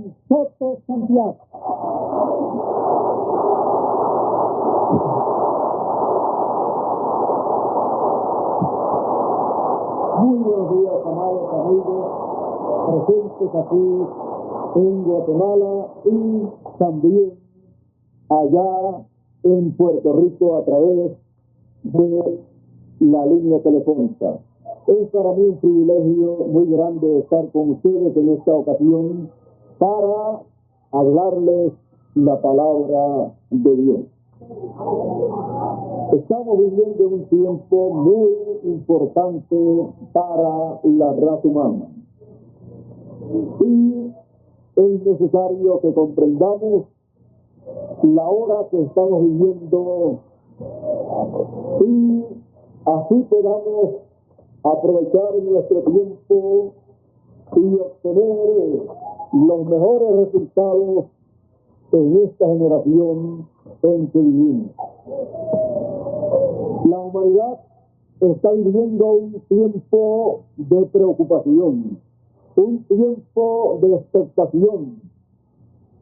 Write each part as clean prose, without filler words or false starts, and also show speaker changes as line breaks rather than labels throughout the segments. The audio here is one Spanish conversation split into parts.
en Soto, Santiago. Muy buenos días, amados amigos, presentes aquí en Guatemala y también allá en Puerto Rico a través de la línea telefónica. Es para mí un privilegio muy grande estar con ustedes en esta ocasión para hablarles la palabra de Dios. Estamos viviendo un tiempo muy importante para la raza humana y es necesario que comprendamos la hora que estamos viviendo y así podamos aprovechar nuestro tiempo y obtener los mejores resultados en esta generación en que vivimos. La humanidad está viviendo un tiempo de preocupación, un tiempo de expectación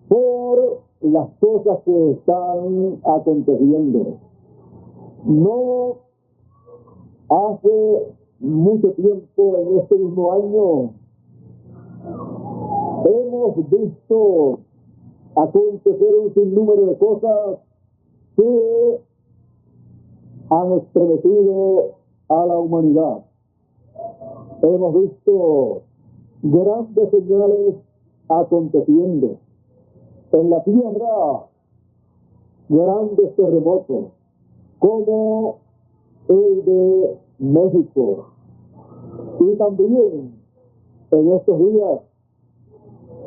por las cosas que están aconteciendo. No hace mucho tiempo, en este mismo año, hemos visto acontecer un sinnúmero de cosas que han estremecido a la humanidad. Hemos visto grandes señales aconteciendo en la tierra, grandes terremotos como el de México, y también en estos días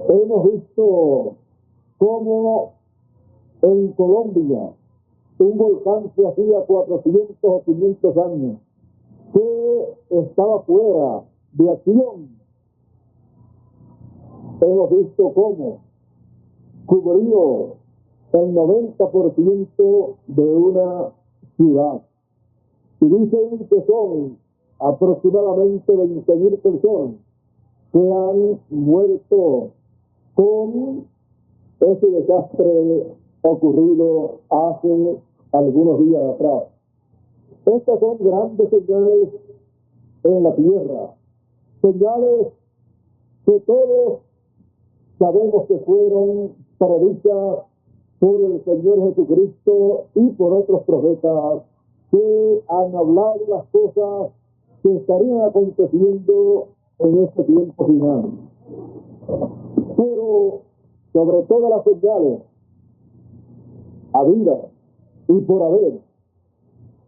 hemos visto como en Colombia un volcán que hacía 400 o 500 años que estaba fuera de acción. Hemos visto cómo cubrió el 90% de una ciudad. Y dicen que son aproximadamente 20.000 personas que han muerto con ese desastre ocurrido hace algunos días atrás. Estas son grandes señales en la tierra, señales que todos sabemos que fueron predichas por el Señor Jesucristo y por otros profetas que han hablado de las cosas que estarían aconteciendo en este tiempo final. Pero sobre todas las señales habidas y por haber,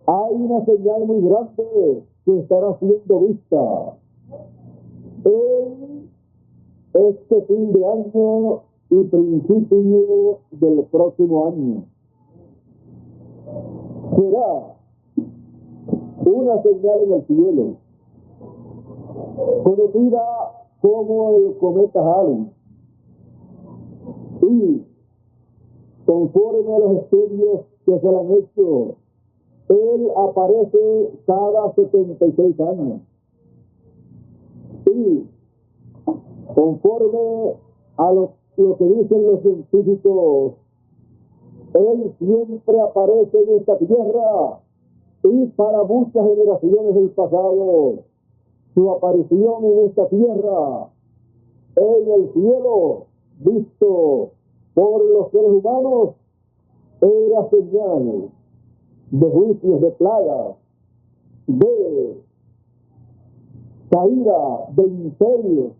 hay una señal muy grande que estará siendo vista en este fin de año y principio del próximo año. Será una señal en el cielo, conocida como el cometa Halley, y conforme a los estudios que se le han hecho, él aparece cada 76 años. Y conforme a lo que dicen los científicos, él siempre aparece en esta tierra, y para muchas generaciones del pasado, su aparición en esta tierra, en el cielo, visto por los seres humanos, era señal de juicios, de plagas, de caída de imperios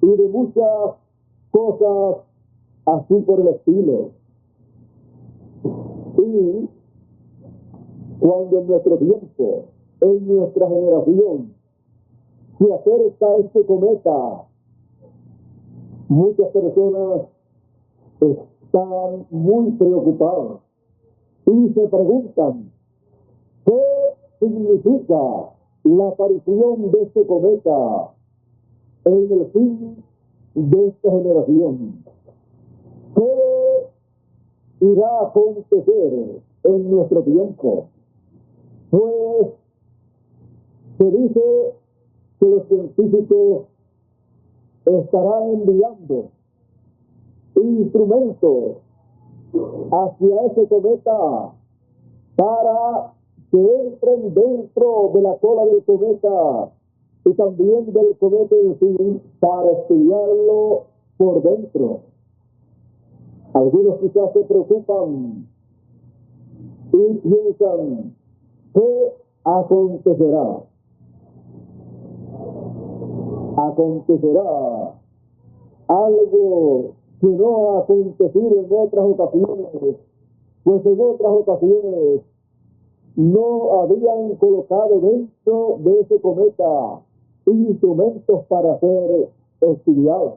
y de muchas cosas así por el estilo. Y cuando en nuestro tiempo, en nuestra generación, se acerca este cometa, muchas personas están muy preocupadas y se preguntan qué significa la aparición de este cometa en el fin de esta generación. ¿Qué irá a acontecer en nuestro tiempo? Pues se dice que los científicos estarán enviando instrumentos hacia ese cometa para que entren dentro de la cola del cometa y también del cometa en sí para estudiarlo por dentro. Algunos quizás se preocupan y piensan, ¿qué acontecerá? Acontecerá algo que no ha acontecido en otras ocasiones, pues en otras ocasiones no habían colocado dentro de ese cometa instrumentos para ser estudiados.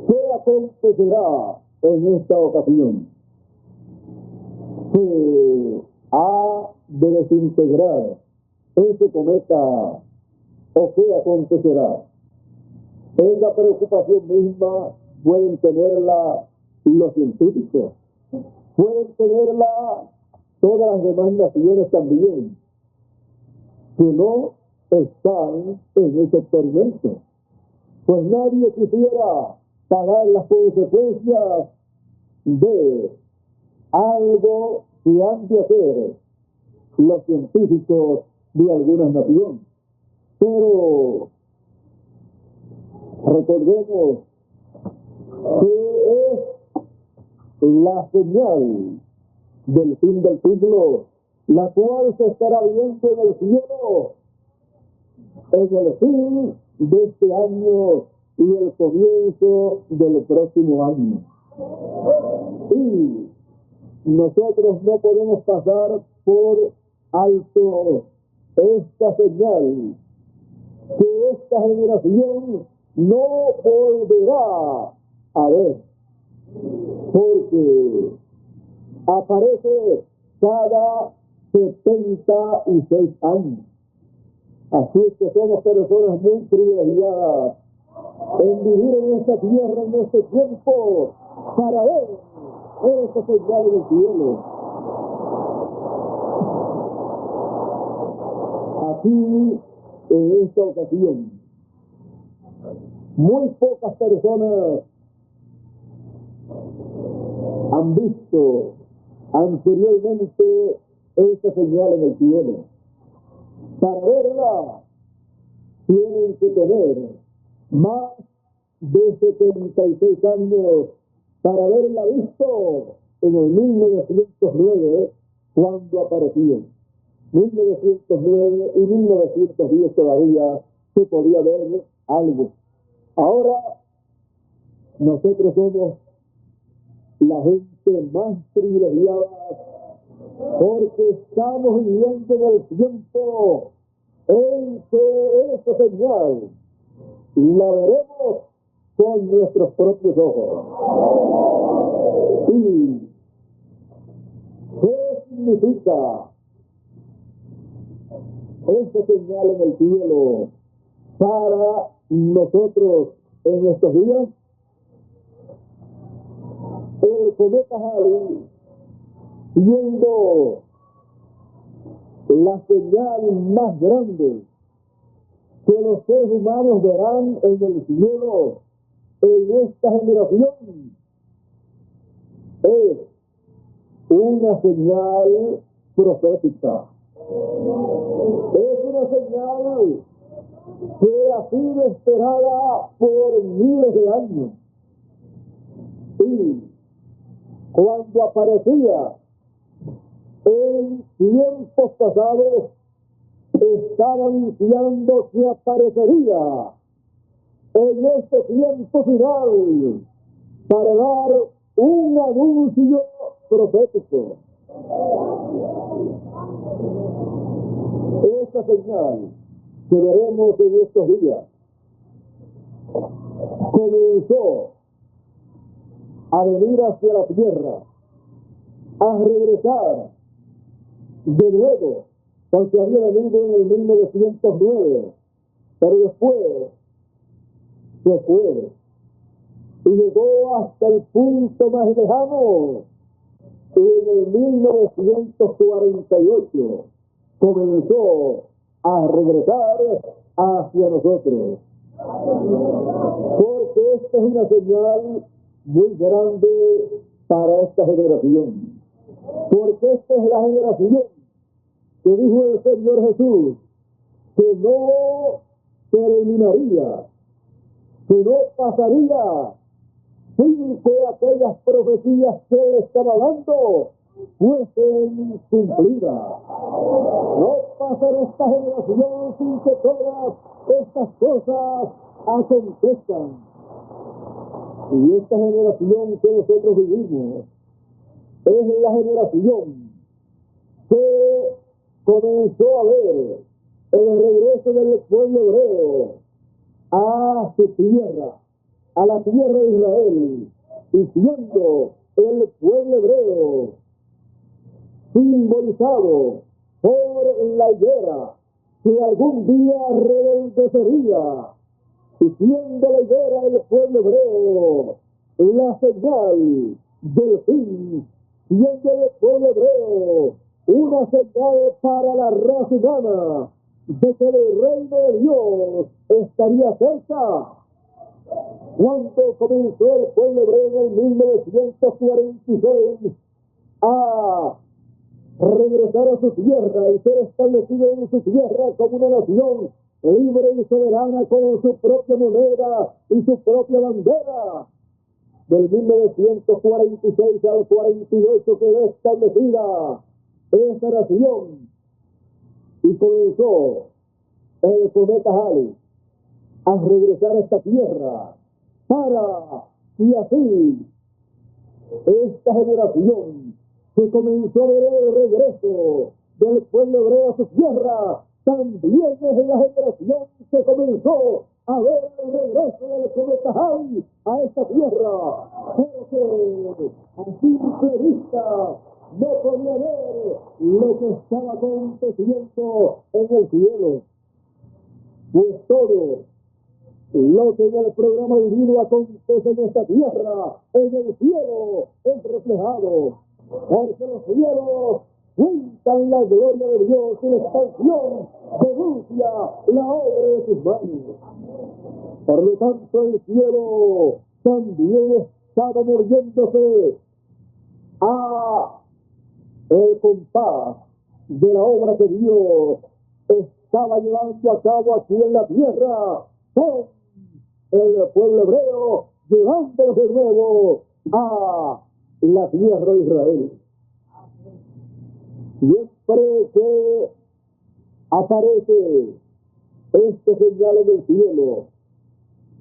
¿Qué acontecerá en esta ocasión? Se ha de desintegrar ese cometa, o qué acontecerá. Esa preocupación misma pueden tenerla los científicos, pueden tenerla todas las demás naciones también, que no están en ese experimento. Pues nadie quisiera pagar las consecuencias de algo que han de hacer los científicos de algunas naciones. Pero recordemos que es la señal del fin del siglo, la cual se estará viendo en el cielo en el fin de este año y el comienzo del próximo año. Y nosotros no podemos pasar por alto esta señal, que esta generación no volverá a ver, porque aparece cada 76 años. Así es que somos personas muy privilegiadas en vivir en esta tierra, en este tiempo, para ver esa señal del cielo. Aquí, en esta ocasión, muy pocas personas han visto anteriormente esta señal en el cielo. Para verla, tienen que tener más de 76 años para haberla visto en el 1909, cuando apareció. 1909 y 1910 todavía se podía ver algo. Ahora, nosotros somos la gente más privilegiada porque estamos viviendo en el tiempo en que esa señal la veremos con nuestros propios ojos. ¿Y qué significa esa señal en el cielo para nosotros en estos días? El cometa Halley, siendo la señal más grande que los seres humanos verán en el cielo en esta generación, es una señal profética. Es una señal que ha sido esperada por miles de años. Y cuando aparecía en tiempos pasados, estaba anunciando que aparecería en este tiempo final para dar un anuncio profético. Esta señal que veremos en estos días comenzó a venir hacia la tierra, a regresar de nuevo, porque había venido en el 1909, pero después se fue y llegó hasta el punto más lejano. En el 1948 comenzó a regresar hacia nosotros, porque esta es una señal muy grande para esta generación. Porque esta es la generación que dijo el Señor Jesús, que no terminaría, que no pasaría sin que aquellas profecías que él estaba dando fuesen cumplidas. No pasará esta generación sin que todas estas cosas acontezcan. Y esta generación que nosotros vivimos es la generación que comenzó a ver el regreso del pueblo hebreo a su tierra, a la tierra de Israel, y siendo el pueblo hebreo simbolizado por la higuera que algún día reverdecería, y siendo la higuera del pueblo hebreo la señal del fin, siendo el pueblo hebreo una señal para la raza humana de que el reino de Dios estaría cerca. Cuando comenzó el pueblo hebreo en el 1946 a regresar a su tierra y ser establecido en su tierra como una nación libre y soberana con su propia moneda y su propia bandera, del 1946 al 48 quedó establecida esa nación y comenzó el cometa Halley a regresar a esta tierra para y así esta generación que comenzó a ver el regreso del pueblo hebreo a su tierra también es la generación que comenzó a ver el regreso del cometa Halley a esta tierra, porque a simple vista no podía ver lo que estaba aconteciendo en el cielo. Pues todo lo que en el programa divino acontece en esta tierra, en el cielo es reflejado, porque los cielos cuentan la gloria de Dios y la expansión denuncia la obra de sus manos. Por lo tanto, el cielo también estaba moviéndose a el compás de la obra que Dios estaba llevando a cabo aquí en la tierra con el pueblo hebreo, llevándolo de nuevo a la tierra de Israel. Siempre que aparece este señal en el cielo,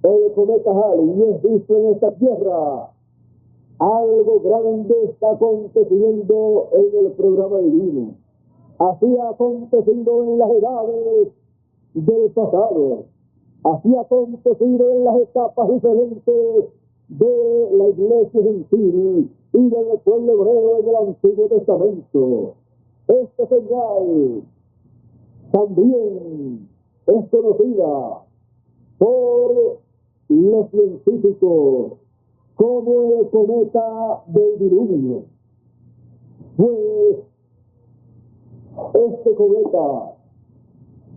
el cometa Halley, y es visto en esta tierra, algo grande está aconteciendo en el programa divino. Así ha acontecido en las edades del pasado, así ha acontecido en las etapas diferentes de la iglesia gentil y del pueblo hebreo en el Antiguo Testamento. Esta señal también es conocida por los científicos como el cometa del diluvio. Pues este cometa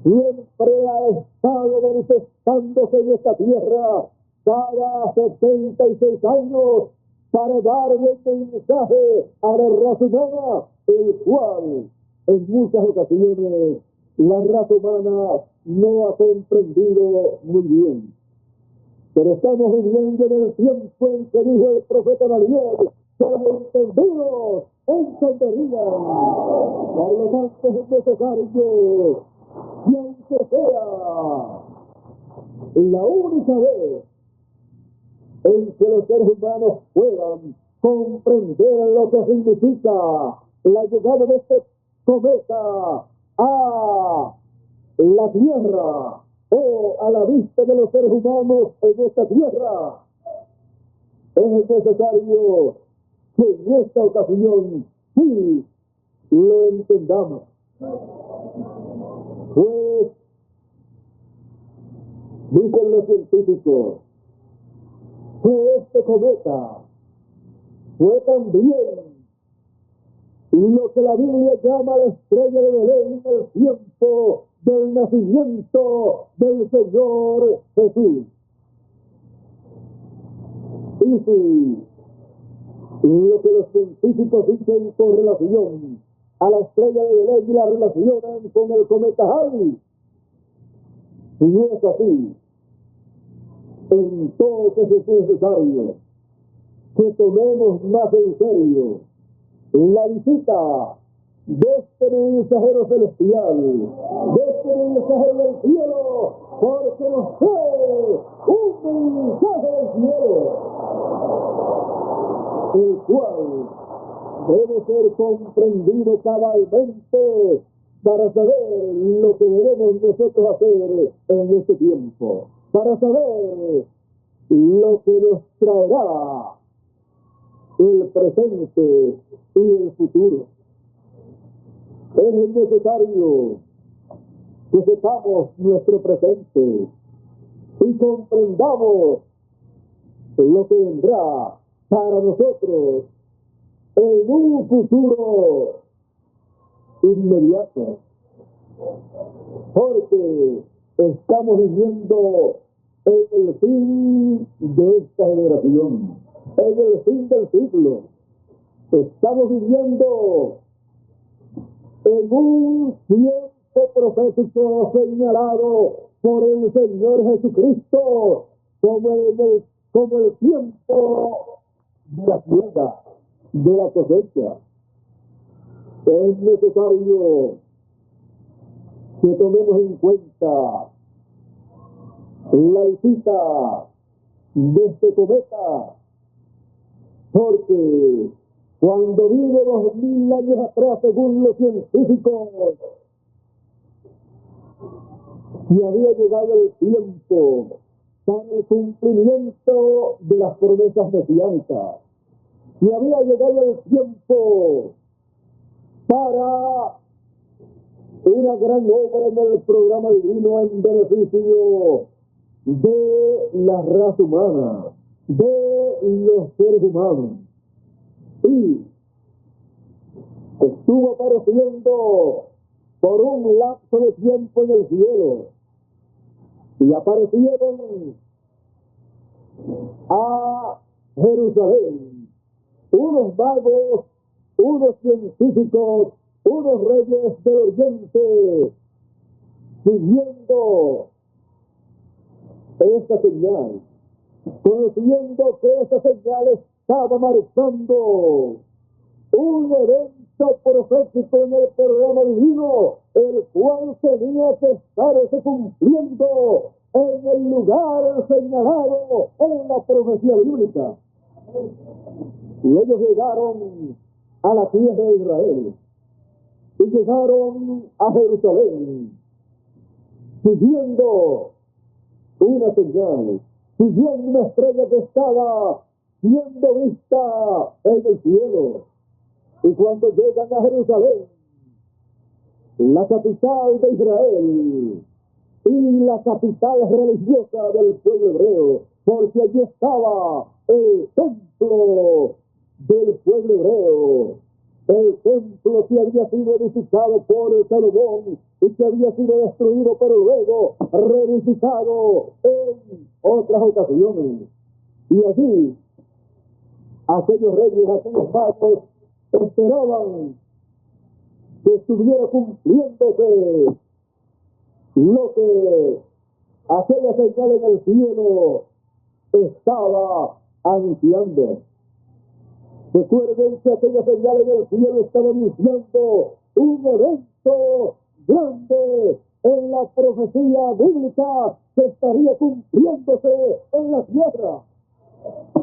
siempre ha estado manifestándose en esta tierra cada 76 años para darle un mensaje a la raza humana, el cual en muchas ocasiones la raza humana no ha comprendido muy bien. Pero estamos viviendo en el tiempo en que dijo el profeta Daniel que los entendidos entenderían. Por lo tanto es necesario, y aunque sea la única vez en que los seres humanos puedan comprender lo que significa la llegada de este cometa a la tierra o a la vista de los seres humanos en esta tierra, es necesario que en esta ocasión sí lo entendamos. Pues dicen los científicos que este cometa fue también lo que la Biblia llama la estrella de Belén en el tiempo del nacimiento del Señor Jesús. Y Y si lo que los científicos dicen con relación a la estrella de Belén y la relacionan con el cometa Halley, si no es así, entonces es necesario que tomemos más en serio la visita de este mensajero celestial, de este mensajero del cielo, porque nos trae un mensaje del cielo, el cual debe ser comprendido cabalmente para saber lo que debemos nosotros hacer en este tiempo, para saber lo que nos traerá el presente y el futuro. Es necesario que sepamos nuestro presente y comprendamos lo que vendrá para nosotros en un futuro inmediato, porque estamos viviendo en el fin de esta generación, en el fin del siglo. Estamos viviendo en un tiempo profético señalado por el Señor Jesucristo como el tiempo de la siembra, de la cosecha. Es necesario que tomemos en cuenta la visita de este cometa, porque cuando vino 2000 años atrás, según los científicos, y había llegado el tiempo para el cumplimiento de las promesas mesiánicas, y había llegado el tiempo para una gran obra en el programa divino en beneficio de la raza humana, de los seres humanos. Y estuvo apareciendo por un lapso de tiempo en el cielo, y aparecieron a Jerusalén unos magos, unos científicos, unos reyes del oriente, siguiendo esta señal, conociendo que esa señal estaba marcando un evento profético en el programa divino, el cual tenía que estarse cumpliendo en el lugar señalado en la profecía bíblica. Y ellos llegaron a la tierra de Israel, y llegaron a Jerusalén, siguiendo una señal, siguiendo una estrella que estaba siendo vista en el cielo. Y cuando llegan a Jerusalén, la capital de Israel y la capital religiosa del pueblo hebreo, porque allí estaba el templo del pueblo hebreo, el templo que había sido edificado por el Salomón y que había sido destruido, pero luego reedificado en otras ocasiones. Y allí aquellos reyes, aquellos magos esperaban que estuviera cumpliéndose lo que aquella señal en el cielo estaba anunciando. Recuerden que aquella señal en el cielo estaba anunciando un evento grande en la profecía bíblica que estaría cumpliéndose en la tierra.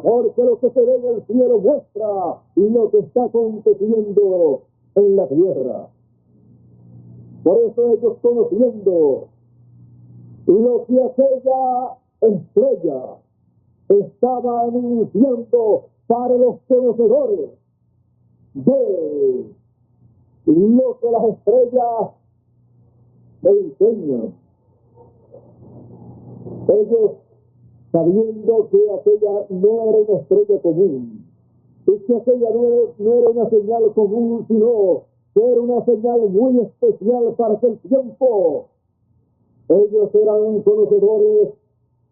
Porque lo que se ve en el cielo muestra lo que está aconteciendo en la tierra. Por eso ellos, conociendo lo que aquella estrella estaba anunciando para los conocedores de lo que las estrellas enseñan, ellos, sabiendo que aquella no era una estrella común, y que aquella no era una señal común, sino que era una señal muy especial para aquel tiempo, ellos eran conocedores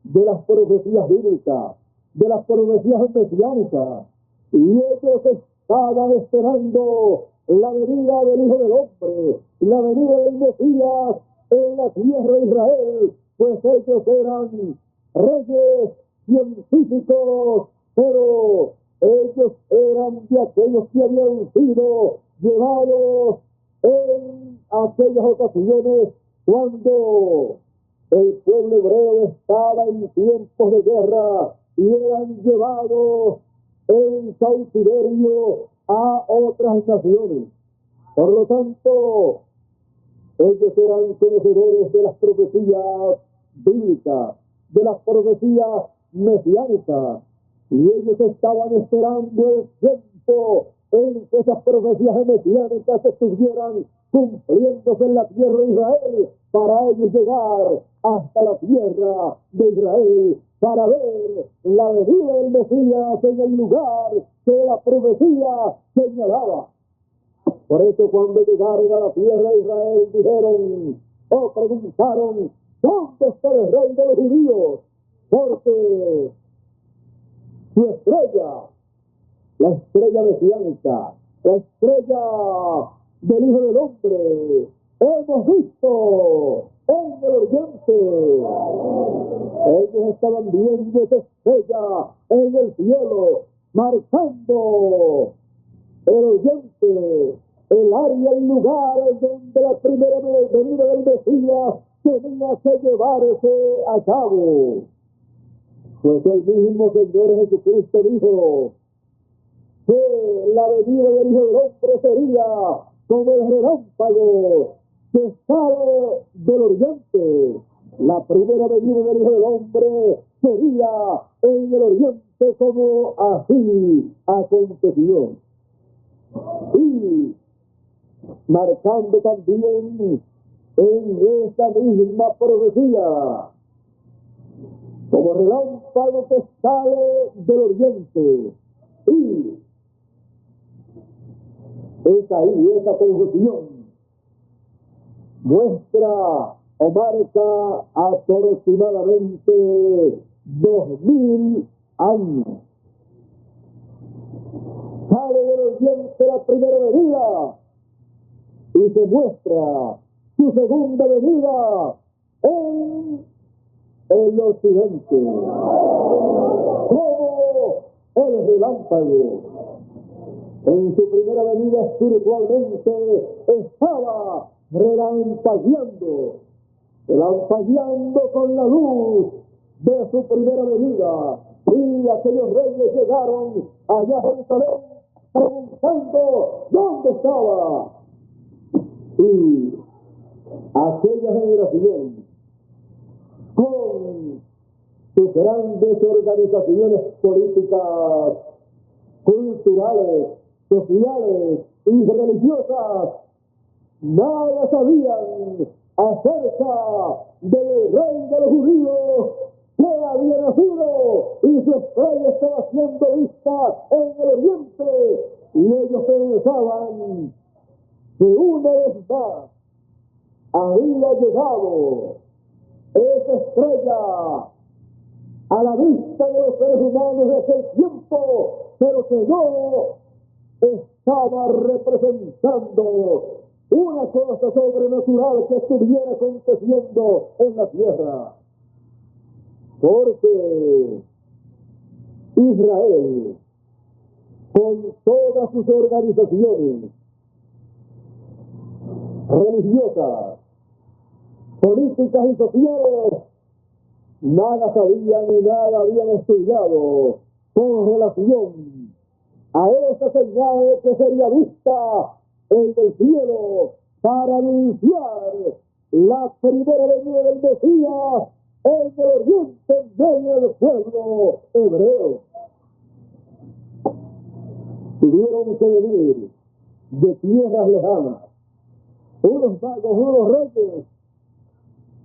de las profecías bíblicas, de las profecías mesiánicas, y ellos estaban esperando la venida del Hijo del Hombre, la venida del Mesías en la tierra de Israel, pues ellos eran reyes científicos, pero ellos eran de aquellos que habían sido llevados en aquellas ocasiones cuando el pueblo hebreo estaba en tiempos de guerra y eran llevados en cautiverio a otras naciones. Por lo tanto, ellos eran conocedores de las profecías bíblicas, de las profecías mesiánicas, y ellos estaban esperando el tiempo en que esas profecías mesiánicas estuvieran cumpliéndose en la tierra de Israel, para ellos llegar hasta la tierra de Israel, para ver la venida del Mesías en el lugar que la profecía señalaba. Por eso cuando llegaron a la tierra de Israel dijeron, o preguntaron, ¿dónde está el rey de los judíos? Porque su estrella, la estrella mesiánica, la estrella del Hijo del Hombre, hemos visto en el oriente. Ellos estaban viendo esa estrella en el cielo, marcando el oriente, el área, el lugar donde la primera venida del Mesías tenía que llevarse a cabo. Pues el mismo Señor Jesucristo dijo que la venida del Hijo del Hombre sería como el relámpago que sale del oriente. La primera venida del Hijo del Hombre sería en el oriente, como así aconteció. Y marcando también en esa misma profecía, como relámpago que sale del oriente. Y es ahí, esa confusión muestra o marca aproximadamente 2000 años. Sale del oriente la primera venida y se muestra su segunda venida en el occidente, como el relámpago. En su primera venida espiritualmente estaba relampagueando con la luz de su primera venida, y aquellos reyes llegaron allá a Jerusalén preguntando dónde estaba. Y aquella generación, con sus grandes organizaciones políticas, culturales, sociales y religiosas, nada sabían acerca del rey de los judíos que había nacido, y su estrella estaba siendo vista en el oriente, y ellos pensaban que una vez más había llegado esa estrella a la vista de los seres humanos de aquel tiempo, pero que no estaba representando una cosa sobrenatural que estuviera aconteciendo en la tierra. Porque Israel, con todas sus organizaciones religiosas, políticas y sociales, nada sabían ni nada habían estudiado con relación a esa señal que sería vista en el cielo para anunciar la primera venida del Mesías en el oriente, en medio del pueblo hebreo. Tuvieron que venir de tierras lejanas unos magos, unos reyes,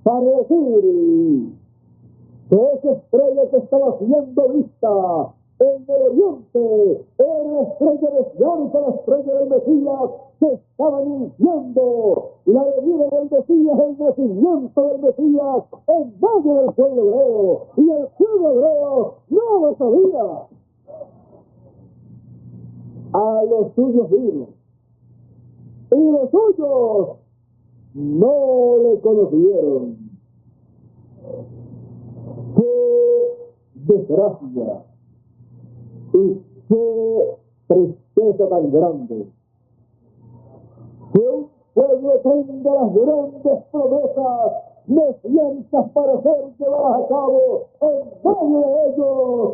para decir que esa estrella que estaba siendo vista en el oriente era la estrella mesiánica, la estrella del Mesías, que estaba anunciando la venida del Mesías, el nacimiento del Mesías en medio del pueblo hebreo, y el pueblo hebreo no lo sabía. A los suyos vino, y los suyos no le conocieron. ¡Qué desgracia! Y qué tristeza tan grande! Que un pueblo tenga las grandes promesas mesiánicas para ser llevadas a cabo en medio de ellos.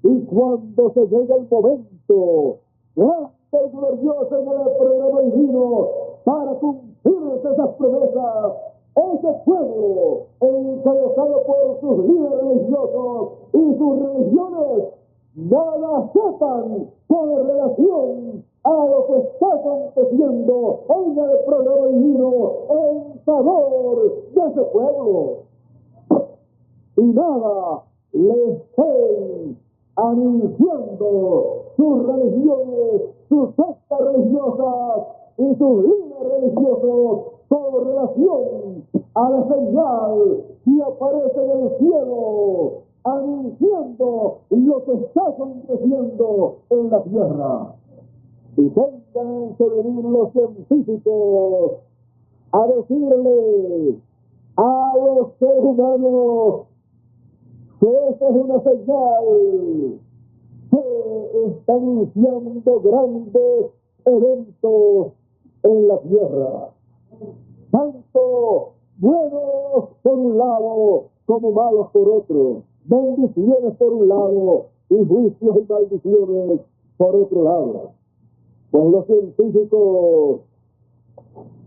Y cuando se llega el momento grande y glorioso en el programa divino para cumplirse esas promesas, ese pueblo, encabezado por sus líderes religiosos y sus religiones, nada sepan con relación a lo que está aconteciendo en el programa divino en favor de ese pueblo. Y nada le estén anunciando sus religiones, sus sectas religiosas y sus líderes religiosos con relación a la señal que aparece en el cielo, anunciando lo que está aconteciendo en la tierra. Y tengan que venir los científicos a decirle a los seres humanos que esa es una señal que está anunciando grandes eventos en la tierra, tanto buenos por un lado como malos por otro, bendiciones por un lado y juicios y maldiciones por otro lado. Pues los científicos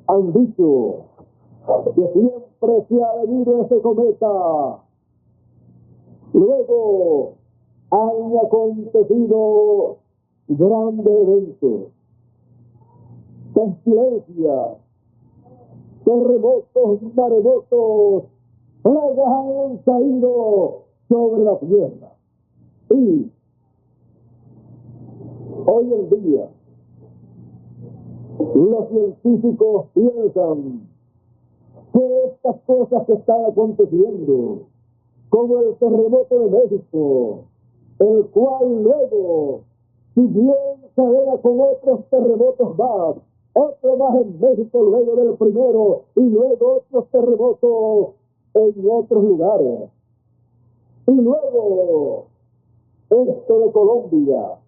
han dicho que siempre se ha venido ese cometa. Luego han acontecido grandes eventos, pestilencias, terremotos, maremotos, plagas han caído sobre la tierra. Y hoy en día los científicos piensan que estas cosas que están aconteciendo, como el terremoto de México, el cual luego, si bien cadena con otros terremotos más, otro más en México luego del primero, y luego otros terremotos en otros lugares. Y luego, esto de Colombia,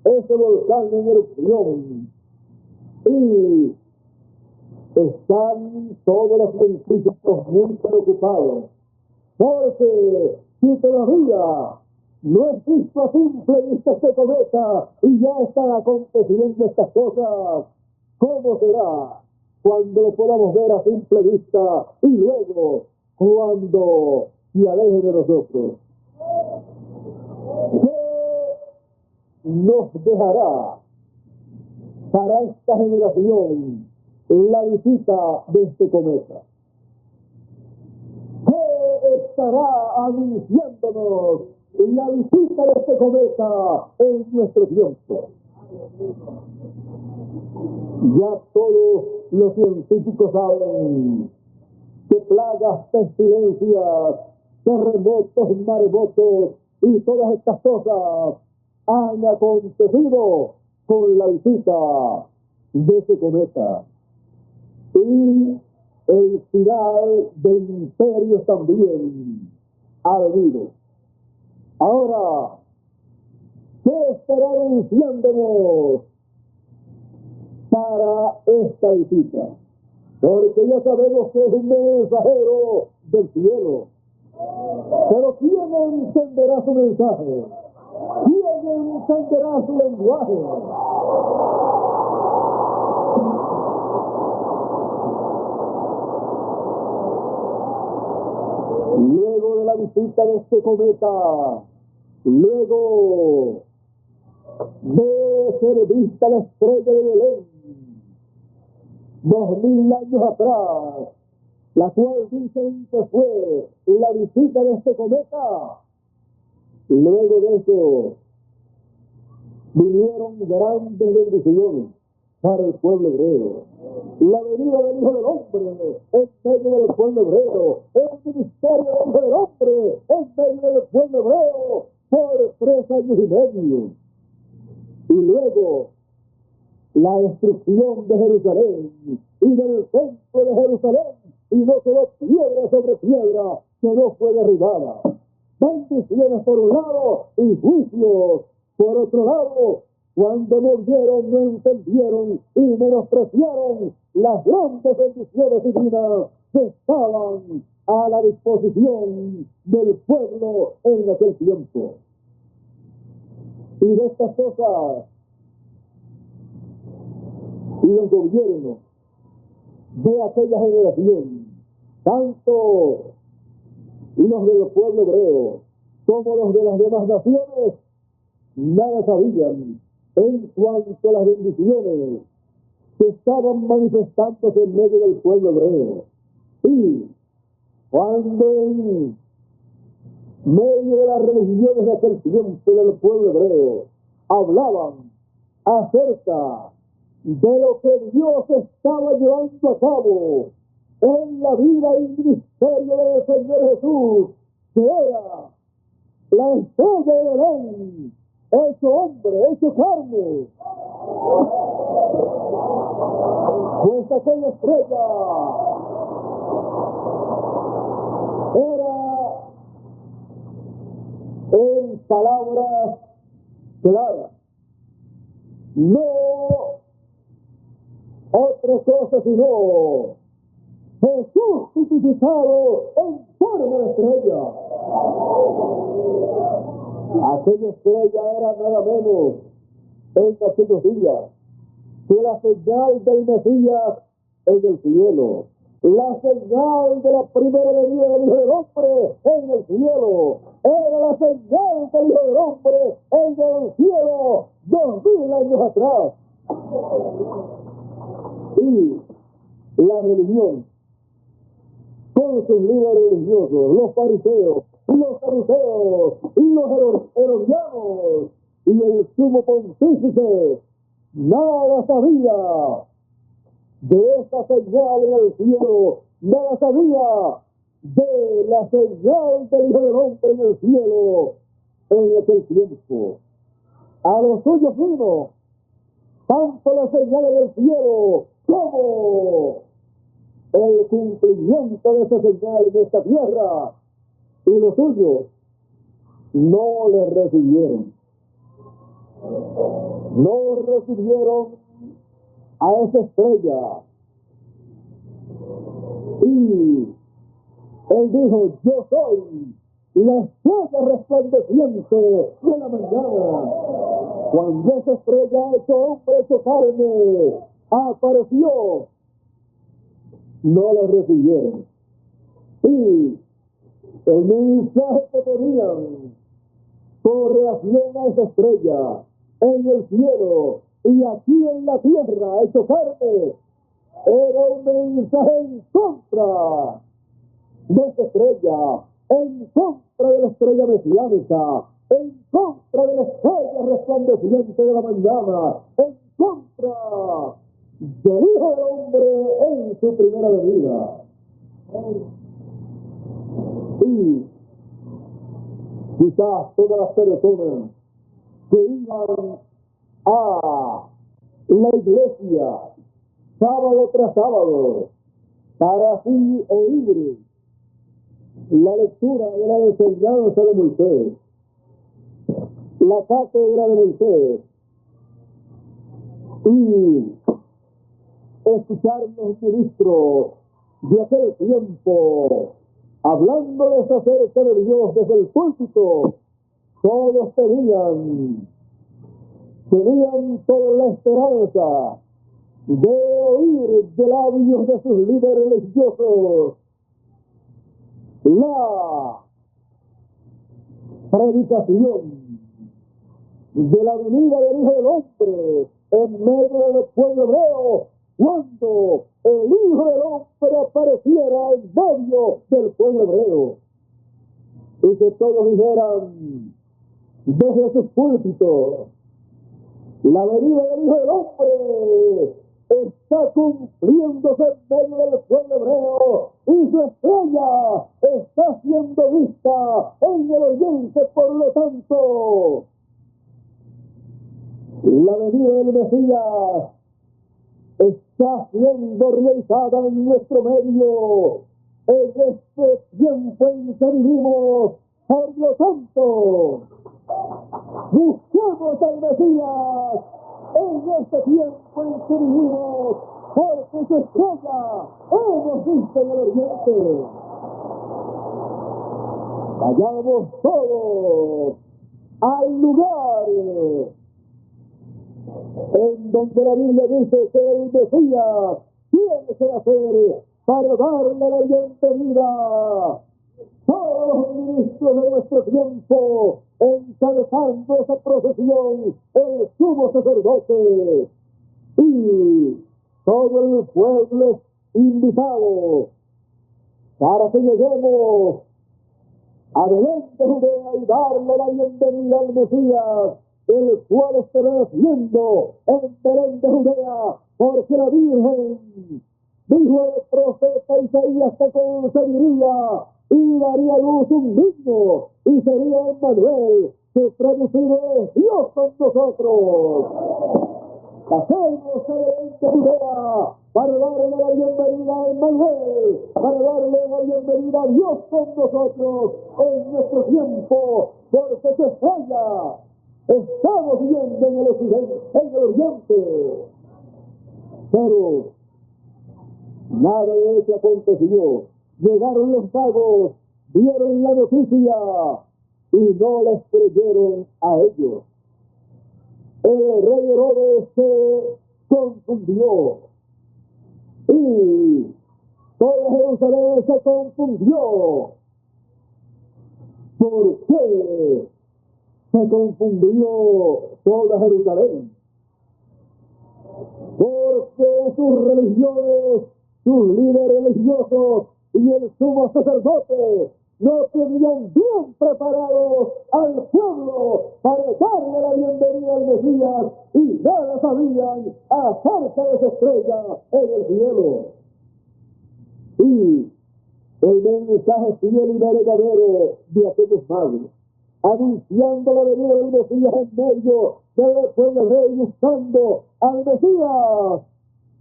ese volcán en erupción, y están todos los científicos muy preocupados, porque si todavía no es visto a simple vista este cometa y ya están aconteciendo estas cosas, ¿cómo será cuando lo podamos ver a simple vista y luego cuando se aleje de nosotros? ¿Qué nos dejará para esta generación la visita de este cometa? ¿Qué estará anunciándonos la visita de este cometa en nuestro tiempo? Ya todos los científicos saben que plagas, pestilencias, terremotos, maremotos y todas estas cosas han acontecido con la visita de ese cometa. Y el final de imperios también ha venido. Ahora, ¿qué estará anunciándonos para esta visita? Porque ya sabemos que es un mensajero del cielo. Pero ¿quién entenderá su mensaje? ¿Quién entenderá su lenguaje? Luego de la visita de este cometa, luego de ser vista la estrella de Belén, 2000 años atrás, la cual dicen que fue la visita de este cometa, luego de eso vinieron grandes bendiciones para el pueblo hebreo. La venida del Hijo del Hombre en medio del pueblo hebreo, el ministerio del Hijo del Hombre en medio del pueblo hebreo por 3 años y medio. Y luego la destrucción de Jerusalén y del templo de Jerusalén, y no quedó piedra sobre piedra que no fue derribada. Bendiciones por un lado y juicios por otro lado. Cuando no vieron, no entendieron y menospreciaron las grandes bendiciones divinas que estaban a la disposición del pueblo en aquel tiempo. Y de estas cosas, los gobiernos de aquella generación, tanto los del pueblo hebreo como los de las demás naciones, nada sabían en cuanto a las bendiciones que estaban manifestándose en medio del pueblo hebreo. Y cuando en medio de las religiones de aquel tiempo del pueblo hebreo hablaban acerca de lo que Dios estaba llevando a cabo en la vida y ministerio del Señor Jesús, que era la estrella de Belén, hecho hombre, hecho carne. Pues aquella estrella era, en palabras claras, no otra cosa sino Jesús tipificado en forma de estrella. Aquella estrella era nada menos en aquellos días que la señal del Mesías en el cielo, la señal de la primera venida del Hijo del Hombre en el cielo, era la señal del Hijo del Hombre en el cielo 2000 años atrás. Y la religión, con sus líderes religiosos, los fariseos, los saduceos y los herodianos, y el sumo pontífice, nada sabía de esa señal en el cielo, nada sabía de la señal del Hijo del Hombre en el cielo en aquel tiempo. A los suyos vino tanto las señales del cielo como el cumplimiento de esa señal en esta tierra, y los suyos no le recibieron. No recibieron a esa estrella. Y él dijo: yo soy la estrella resplandeciente de la mañana. Cuando esa estrella, hecho hombre, hecho carne, apareció, no la recibieron. Y el mensaje que tenían con relación a esa estrella en el cielo y aquí en la tierra, hecho carne, era un mensaje en contra de esa estrella, en contra de la estrella mesiánica, en contra de la estrella resplandeciente de la mañana, en contra del Hijo del Hombre en su primera venida. Y quizás todas las personas que iban a la iglesia sábado tras sábado para así oír la lectura de la enseñanza de Moisés, la cátedra de Moisés, y escuchar los ministros de aquel tiempo hablándoles acerca de Dios desde el púlpito, todos tenían toda la esperanza de oír de labios de sus líderes religiosos la predicación de la venida del Hijo del Hombre en medio del pueblo hebreo, cuando el Hijo del Hombre apareciera en medio del pueblo hebreo, y que todos dijeran desde sus púlpitos: La venida del Hijo del Hombre está cumpliéndose en medio del pueblo hebreo y su estrella está siendo vista en el oriente. Por lo tanto, la venida del Mesías está siendo realizada en nuestro medio en este tiempo en que vivimos. Por lo tanto, busquemos al Mesías en este tiempo en que vivimos, porque su estrella hemos visto en el oriente. Vayamos todos al lugar en donde la Biblia dice que el Mesías tiene que nacer para darle al oriente vida. Todos los ministros de nuestro tiempo encabezando esa procesión, el sumo sacerdote y todo el pueblo invitado para que lleguemos a Belén de Judea y darle la bienvenida al Mesías, el cual estará naciendo en Belén de Judea, porque la Virgen dijo el profeta Isaías que concebiría y daría a luz un niño, y sería Emmanuel, que traducido es Dios con nosotros. Pasemos a Belén de Judea para darle la bienvenida a Emmanuel, para darle la bienvenida a Dios con nosotros en nuestro tiempo, porque su estrella estamos viendo en el occidente, en el oriente. Pero nada de eso aconteció. Llegaron los magos, vieron la noticia y no les creyeron a ellos. El rey Herodes se confundió y toda Jerusalén se confundió. ¿Por qué se confundió toda Jerusalén? Porque sus religiones, sus líderes religiosos y el sumo sacerdote no tenían bien preparados al pueblo para darle la bienvenida al Mesías y nada sabían acerca de esa estrella en el cielo. Y el mensaje fiel y verdadero de aquellos magos, anunciando la venida del Mesías en medio del pueblo hebreo y buscando al Mesías,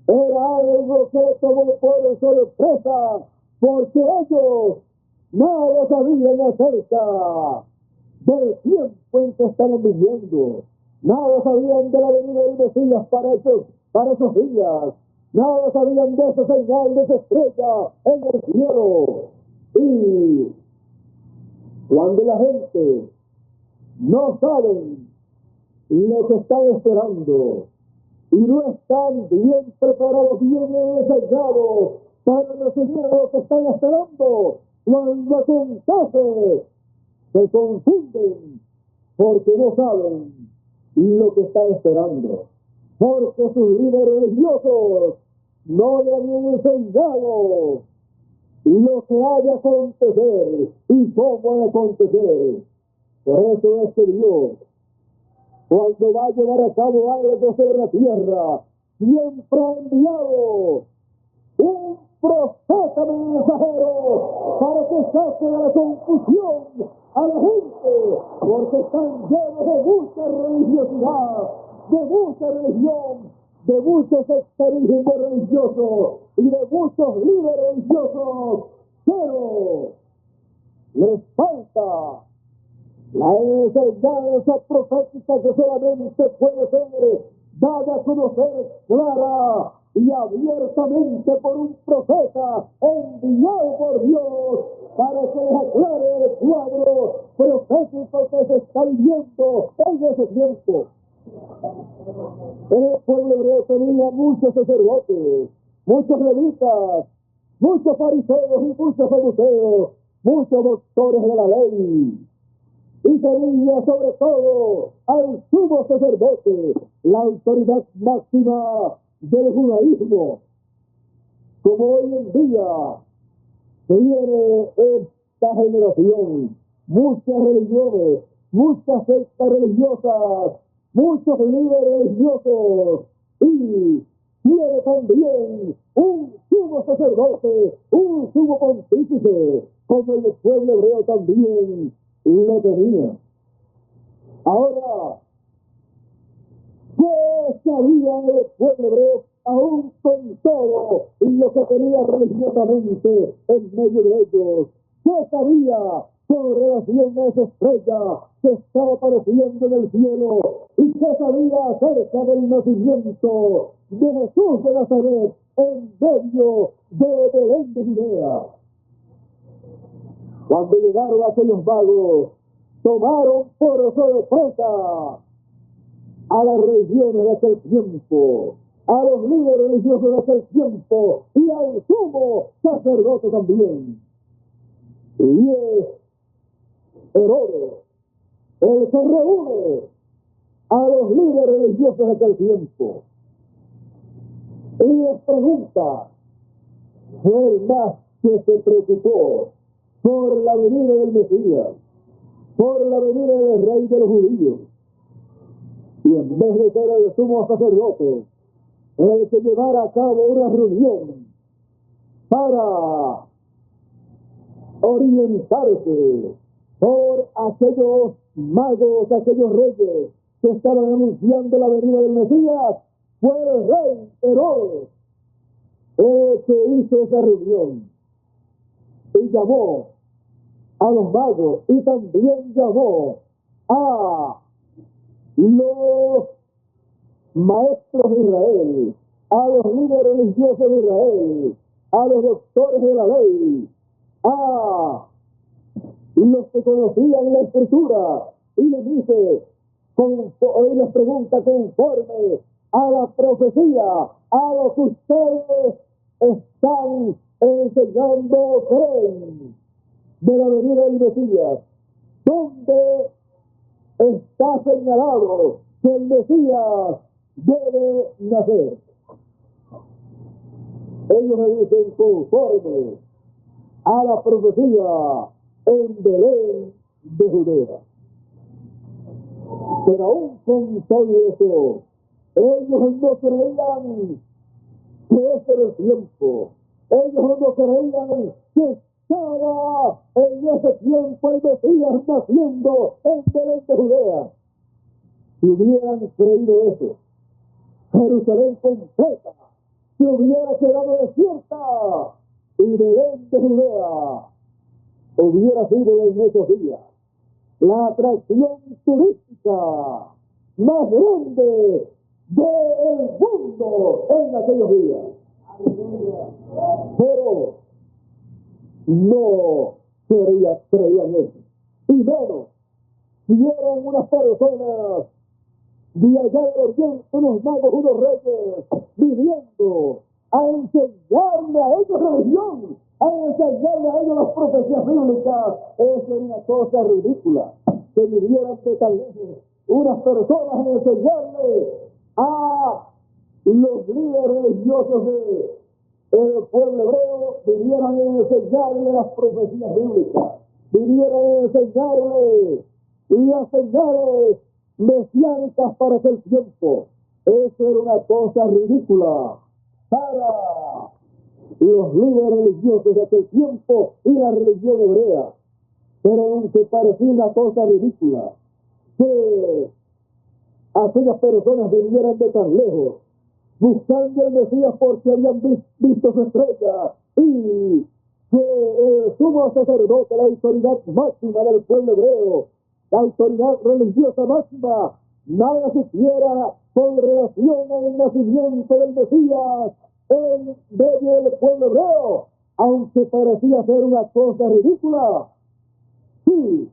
era algo que tomó por sorpresa, porque ellos nada sabían acerca del tiempo en que estaban viviendo, nada sabían de la venida del Mesías para esos días, nada sabían de esa señal, de esa estrella en el cielo. Y cuando la gente no sabe lo que están esperando y no están bien preparados, bien enseñados para recibir lo que están esperando, cuando acontece se confunden porque no saben lo que están esperando, porque sus líderes religiosos no le habían enseñado lo que ha de acontecer y cómo ha de acontecer. Por eso es que Dios, cuando va a llevar a cabo algo sobre la tierra, siempre ha enviado un profeta mensajero para que saque de la confusión a la gente, porque están llenos de mucha religiosidad, de mucha religión, de mucho sectarismo religioso y de muchos líderes religiosos, pero les falta la enseñanza profética que solamente puede ser dada a conocer clara y abiertamente por un profeta enviado por Dios para que les aclare el cuadro profético que se está viviendo en ese tiempo. El pueblo hebreo tenía muchos sacerdotes, muchos levitas, muchos fariseos y muchos saduceos, muchos doctores de la ley. Y tenía sobre todo al sumo sacerdote, la autoridad máxima del judaísmo. Como hoy en día tiene esta generación muchas religiones, muchas sectas religiosas muchos líderes religiosos y tiene también un sumo sacerdote, un sumo pontífice, como el pueblo hebreo también lo tenía. Ahora, ¿qué sabía el pueblo hebreo aún con todo lo que tenía religiosamente en medio de ellos? ¿Qué sabía con relación a esa estrella que estaba apareciendo en el cielo? ¿Y qué sabía acerca del nacimiento de Jesús de Nazaret en medio de Belén de Judea? Cuando llegaron aquellos magos, tomaron por sorpresa a las religiones de aquel tiempo, a los líderes religiosos de aquel tiempo y al sumo sacerdote también. Y es Herodes el que reúne a los líderes religiosos de aquel tiempo y les pregunta, fue el más que se preocupó por la venida del Mesías, por la venida del Rey de los judíos, y en vez de ser el sumo sacerdote el que llevara a cabo una reunión para orientarse por aquellos magos, aquellos reyes que estaban anunciando la venida del Mesías, fue el rey Herodes el que hizo esa reunión y llamó a los magos y también llamó a los maestros de Israel, a los líderes religiosos de Israel, a los doctores de la ley, a los que conocían la escritura, y les dice, hoy les pregunta conforme a la profecía, a lo que ustedes están enseñando, creen de la venida del Mesías, ¿dónde está señalado que el Mesías debe nacer? Ellos me dicen conforme a la profecía en Belén de Judea. Pero aún con todo eso, ellos no creían que ese era el tiempo. Ellos no creían que estaba en ese tiempo el Mesías naciendo en Belén de Judea. Si hubieran creído eso, Jerusalén completa se hubiera quedado desierta y Belén de Judea hubiera sido en esos días la atracción turística más grande del mundo en aquellos días. Pero no creían eso. Y menos, si eran unas personas de allá del oriente, unos magos, unos reyes, viviendo a enseñarle a ellos religión, a enseñarle a ellos las profecías bíblicas. Eso era una cosa ridícula, que vivieran de tan lejos unas personas a enseñarle a los líderes religiosos del pueblo hebreo, vivieran a enseñarle las profecías bíblicas, vivieran a enseñarle las señales mesiánicas para aquel tiempo. Eso era una cosa ridícula para los líderes religiosos de aquel tiempo y la religión hebrea. Pero aunque parecía una cosa ridícula que aquellas personas vinieran de tan lejos buscando el Mesías porque habían visto su estrella, y que el sumo sacerdote, la autoridad máxima del pueblo hebreo, la autoridad religiosa máxima, nada supiera con relación al nacimiento del Mesías en medio del pueblo hebreo, aunque parecía ser una cosa ridícula. Sí,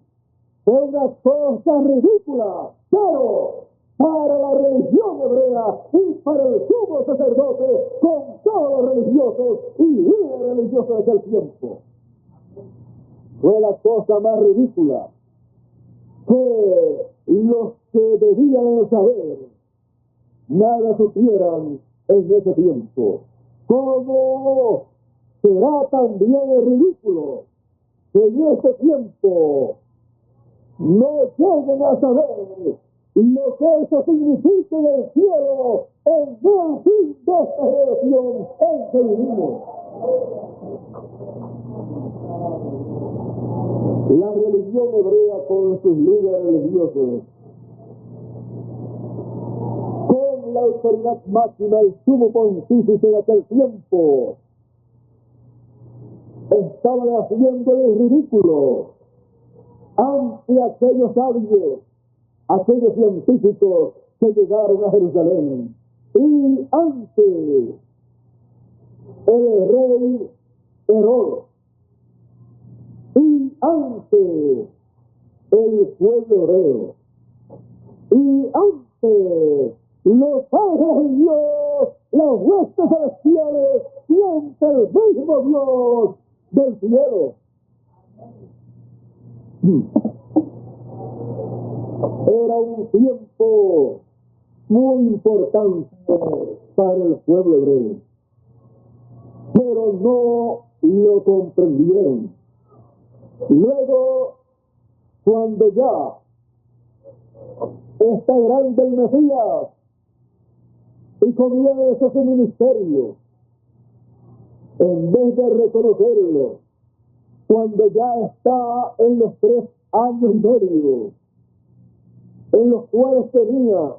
fue una cosa ridícula, pero para la religión hebrea y para el sumo sacerdote, con todos los religiosos y líderes religiosos de aquel tiempo, fue la cosa más ridícula que los que debían saber nada supieran en ese tiempo. Como será también el ridículo que en ese tiempo no lleguen a saber lo que eso significa en el cielo, en el fin de esta generación en que vivimos. La religión hebrea con sus líderes religiosos, con la autoridad máxima, el sumo pontífice de aquel tiempo, estaban haciendo el ridículo ante aquellos sabios, aquellos científicos que llegaron a Jerusalén, y ante el rey Herodes, y ante el pueblo hebreo, y ante los ángeles de Dios, las huestes celestiales, y ante el mismo Dios del cielo. Era un tiempo muy importante para el pueblo hebreo, pero no lo comprendieron. Luego, cuando ya está grande el Mesías y comienza su ministerio, en vez de reconocerlo, cuando ya está en los 3 años y medio, en los cuales tenía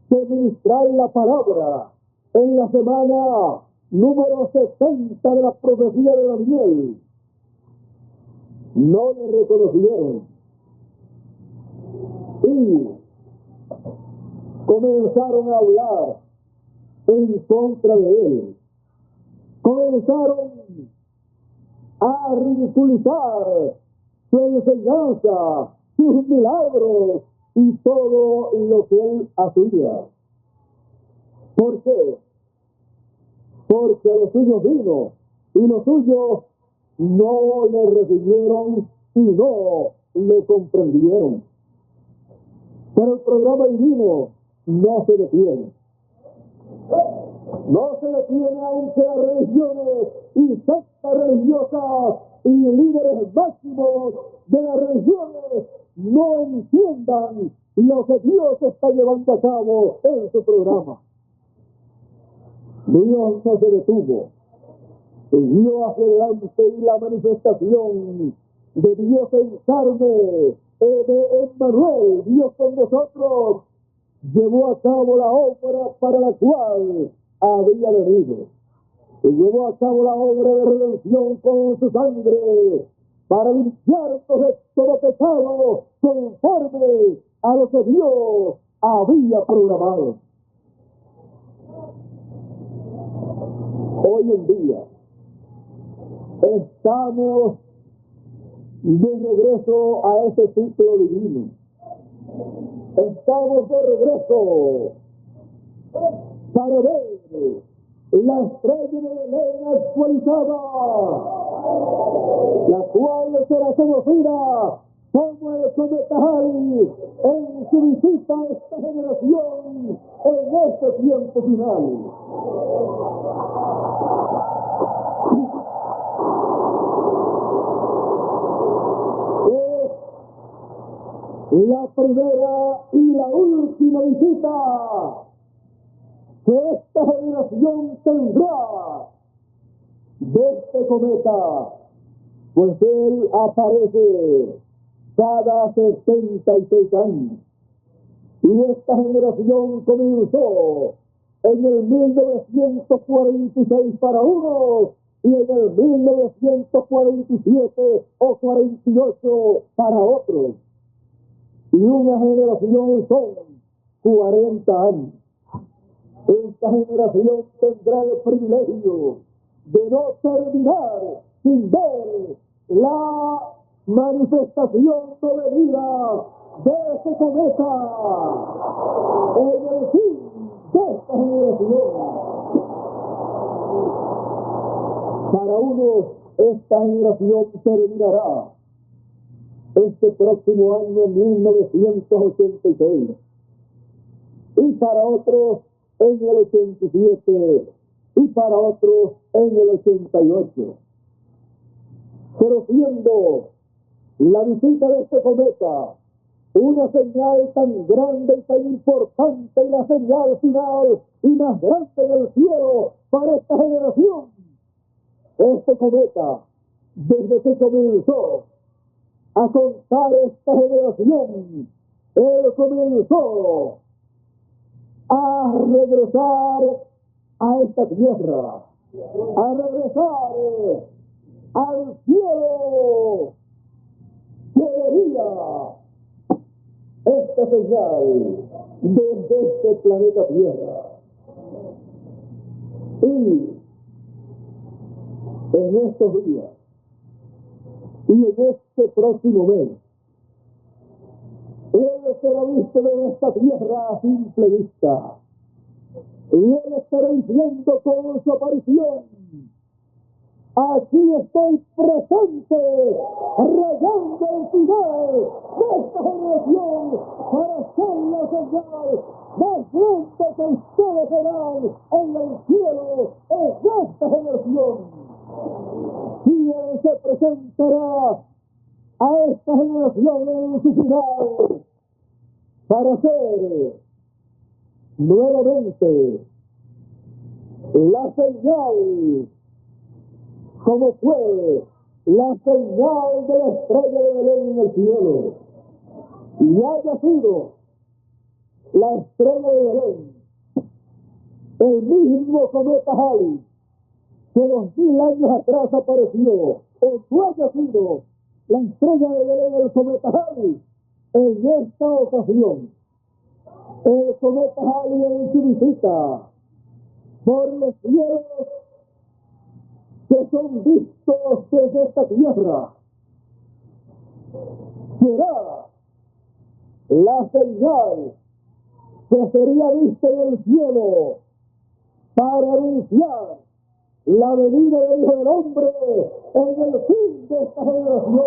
que ministrar la palabra, en la semana número 60 de la profecía de Daniel, no le reconocieron y comenzaron a hablar en contra de él, comenzaron a ridiculizar su enseñanza, sus milagros y todo lo que él hacía. ¿Por qué? Porque los suyos vino y los suyos no le recibieron y no le comprendieron. Pero el programa divino no se detiene. No se detiene aunque las religiones y sectas religiosas y líderes máximos de las religiones no entiendan lo que Dios está llevando a cabo en su programa. Dios no se detuvo. Siguió hacia adelante y la manifestación de Dios en carne, de Emmanuel, Dios con nosotros, llevó a cabo la obra para la cual había venido. Y llevó a cabo la obra de redención con su sangre para limpiarnos de todo pecado conforme a lo que Dios había programado. Hoy en día estamos de regreso a ese ciclo divino. Estamos de regreso para ver la estrella de Belén actualizada, la cual será conocida como el cometa Halley en su visita a esta generación en este tiempo final. Es la primera y la última visita que esta generación tendrá de este cometa, pues él aparece cada 76 años. Y esta generación comenzó en el 1946 para unos y en el 1947 o 48 para otros. Y una generación son 40 años. Esta generación tendrá el privilegio de no terminar sin ver la manifestación no venida de ese cometa en el fin de esta generación. Para unos, esta generación terminará este próximo año 1986 y para otros en el 87 y para otros en el 88. Pero siendo la visita de este cometa una señal tan grande y tan importante, y la señal final y más grande del cielo para esta generación. Este cometa, desde que comenzó a contar esta generación, él comenzó a regresar a esta tierra, a regresar al cielo que vería esta señal desde este planeta Tierra. Y en estos días y en este próximo mes, él será visto de esta tierra a simple vista, y él estará diciendo con su aparición: aquí estoy presente, rayando el final de esta generación para hacer la señal más grande que ustedes verán en el cielo en esta generación. Y él se presentará a esta generación en su final para hacer nuevamente la señal, como fue la señal de la estrella de Belén en el cielo, y haya sido la estrella de Belén el mismo cometa Halley que 2000 años atrás apareció, o no haya sido la estrella de Belén el cometa Halley en esta ocasión. El cometa Halley en su visita por los cielos que son vistos desde esta tierra será la señal que sería vista en el cielo para anunciar la venida del Hijo del Hombre en el fin de esta generación.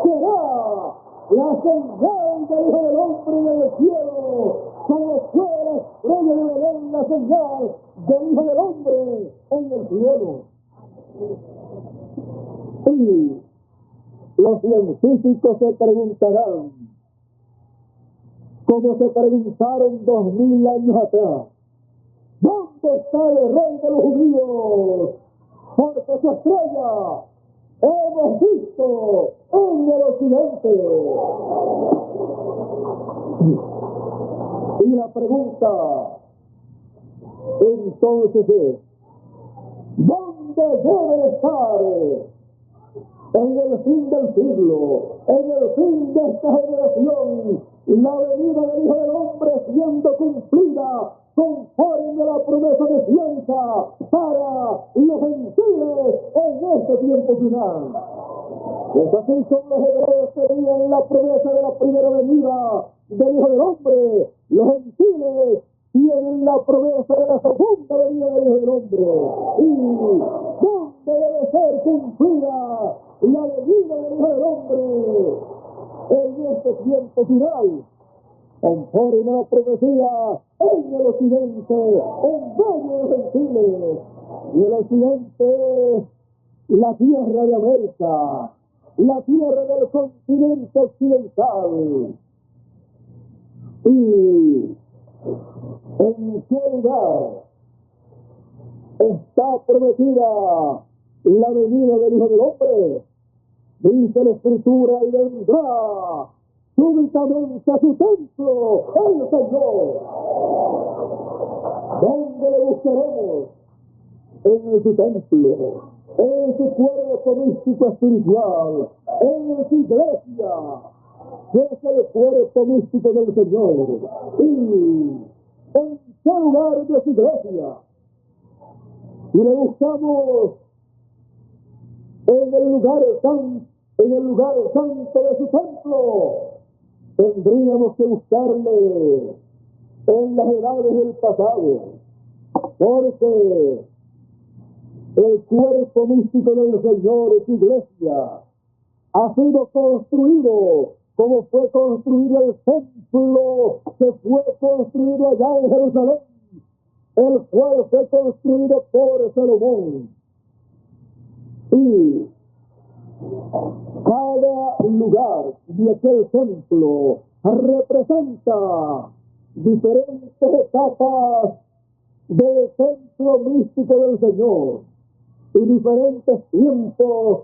Será la señal del Hijo del Hombre en el cielo, como fue la estrella de Belén la señal del Hijo del Hombre en el cielo. Y los científicos se preguntarán, como se preguntaron 2000 años atrás: ¿dónde está el rey de los judíos? Porque su estrella hemos visto en el occidente. Y la pregunta entonces es: ¿dónde debe estar en el fin del siglo, en el fin de esta generación, la venida del Hijo del Hombre siendo cumplida conforme a la promesa de ciencia para los gentiles en este tiempo final? Pues así como los hebreos tenían la promesa de la primera venida del Hijo del Hombre, los gentiles tienen la promesa de la segunda venida del Hijo del Hombre. ¿Y dónde debe ser cumplida la venida del Hijo del Hombre en este tiempo final? Conforme a la profecía en el occidente, en medio de los gentiles. Y el occidente es la tierra de América, la tierra del continente occidental. ¿Y en qué lugar está prometida la venida del Hijo del Hombre? Dice la Escritura: y vendrá súbitamente a su templo el Señor. ¿Dónde le buscaremos? En su templo, en su cuerpo místico espiritual, en su iglesia, que es el cuerpo místico del Señor. ¿Y en qué lugar de su iglesia? Y le buscamos en el lugar santo de su templo. Tendríamos que buscarle en las edades del pasado, porque el cuerpo místico del Señor, su iglesia, ha sido construido como fue construido el templo que fue construido allá en Jerusalén, el cual fue construido por Salomón. Y cada lugar de aquel templo representa diferentes etapas del templo místico del Señor y diferentes tiempos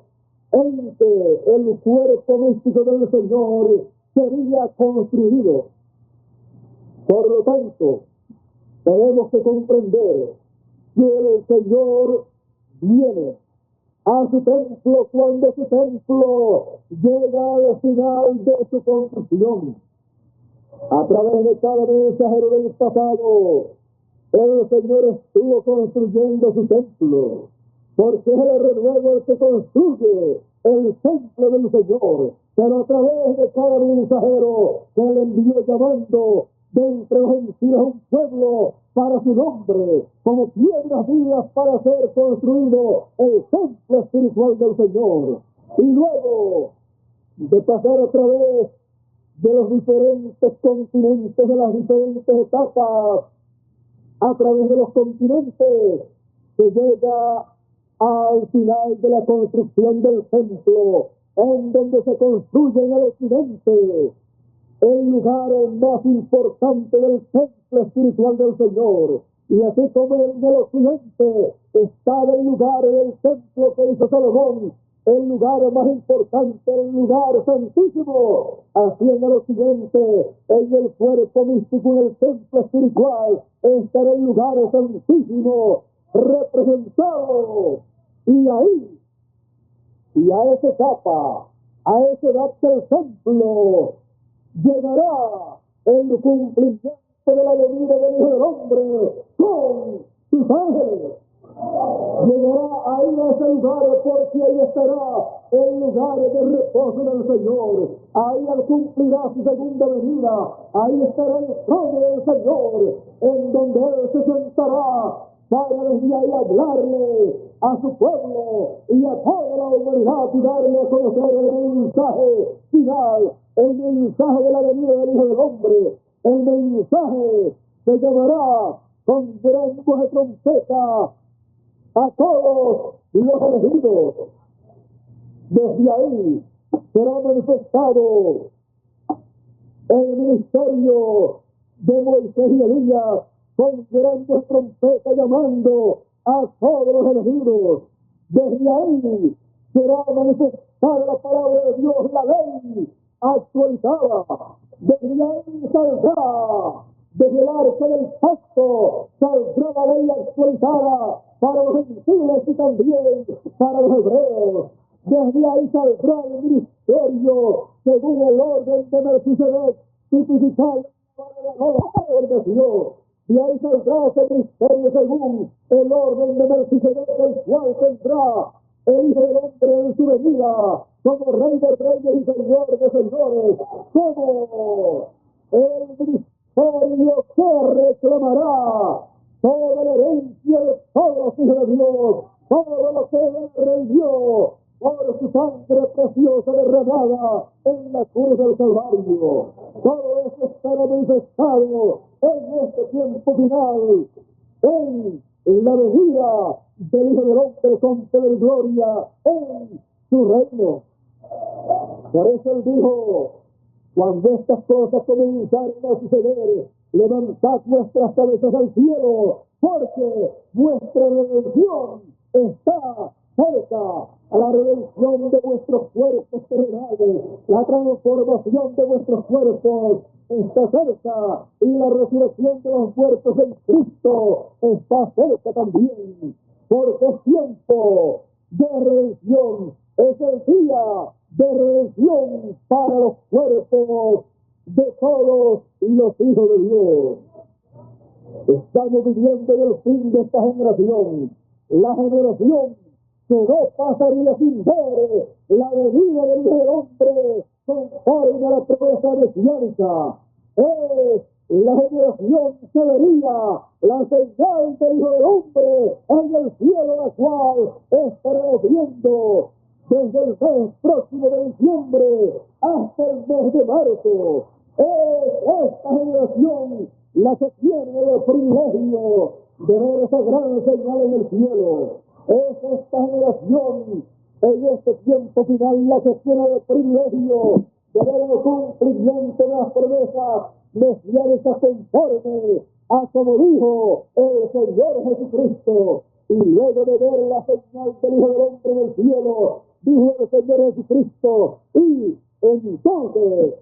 en que el cuerpo místico del Señor sería construido. Por lo tanto, tenemos que comprender que el Señor viene a su templo cuando su templo llega al final de su construcción. A través de cada mensajero del pasado, el Señor estuvo construyendo su templo, porque es el renuevo el que construye el templo del Señor. Pero a través de cada mensajero que le envió llamando de entre los gentiles un pueblo para su nombre, como piedras vivas para ser construido el templo espiritual del Señor. Y luego de pasar a través de los diferentes continentes, de las diferentes etapas, a través de los continentes, se llega al final de la construcción del templo, en donde se construye en el occidente el lugar más importante del templo espiritual del Señor. Y así como en el occidente está el lugar del templo que hizo Salomón, el lugar más importante, el lugar santísimo, así en el occidente, en el cuerpo místico, en el templo espiritual, está el lugar santísimo representado. Y ahí, y a esa etapa, a esa edad del templo, llegará el cumplimiento de la venida del Hijo del Hombre con sus ángeles. Llegará ahí a ese lugar, porque ahí estará el lugar de reposo del Señor. Ahí al cumplirá su segunda venida. Ahí estará el trono del Señor, en donde Él se sentará para desde ahí hablarle a su pueblo y a toda la humanidad y darle a conocer el mensaje final, el mensaje de la venida del Hijo del Hombre, el mensaje que llamará con gran voz de trompeta a todos los elegidos. Desde ahí será manifestado el ministerio de Moisés y Elías con grandes trompetas llamando a todos los elegidos. Desde ahí será manifestada la palabra de Dios, la ley actualizada. Desde ahí saldrá, desde el arca del pacto, saldrá la ley actualizada para los gentiles y también para los hebreos. Desde ahí saldrá el ministerio según el orden de Melquisedec, tipificado para la nueva orden de Dios. Y ahí saldrá ese ministerio según el orden de Melquisedec, el cual tendrá el Hijo del Hombre en su venida como Rey de Reyes y Señor de Señores, como el ministerio que reclamará toda la herencia de todos los hijos de Dios, todo lo que Él rendió por su sangre preciosa derramada en la cruz del Calvario. Todo eso estará manifestado en este tiempo final, en la venida del Hijo del Hombre con poder y gloria en su reino. Por eso Él dijo, cuando estas cosas comenzaron a suceder, levantad vuestras cabezas al cielo, porque vuestra redención está cerca. A la redención de vuestros cuerpos terrenales, la transformación de vuestros cuerpos está cerca, y la resurrección de los muertos en Cristo está cerca también, porque es tiempo de redención, es el día de redención para los cuerpos de todos y los hijos de Dios. Estamos viviendo en el fin de esta generación, la generación que no pasaría sin ver la venida del Hijo del Hombre conforme a la promesa mesiánica. Es la generación que vería la señal del Hijo del Hombre en el cielo, la cual estaremos viendo desde el mes próximo de diciembre hasta el mes de marzo. Es esta generación la que tiene el privilegio de ver esa gran señal en el cielo. Es esta generación en este tiempo final la que tiene el privilegio de ver el cumplimiento de las promesas mesiánicas conforme a como dijo el Señor Jesucristo. Y luego de ver la señal del Hijo del Hombre en el cielo, dijo el Señor Jesucristo, y entonces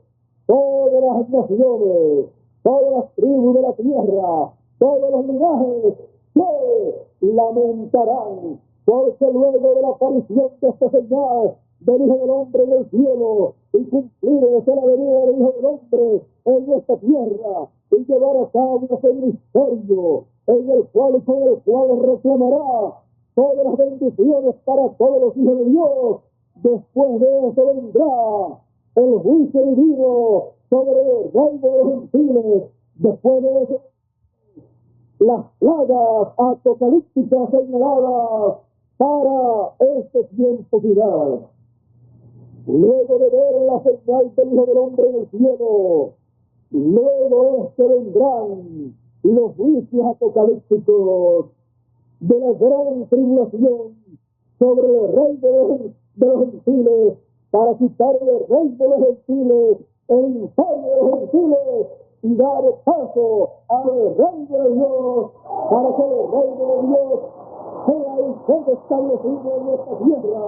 todas las naciones, todas las tribus de la tierra, todos los linajes se lamentarán, porque luego de la aparición de esta señal del Hijo del Hombre en el cielo y cumplir la venida del Hijo del Hombre en esta tierra y llevar a cabo ese ministerio en el cual y con el cual reclamará todas las bendiciones para todos los hijos de Dios. Después de eso vendrá el juicio divino sobre el reino de los gentiles. Después de eso, las plagas apocalípticas señaladas para este tiempo final. Luego de ver la señal del Hijo del Hombre en el cielo, luego vendrán los juicios apocalípticos de la gran tribulación sobre el reino de los gentiles, para quitarle el reino de los gentiles, el imperio de los gentiles, y dar paso al reino de Dios, para que el reino de Dios sea y sea establecido en esta tierra.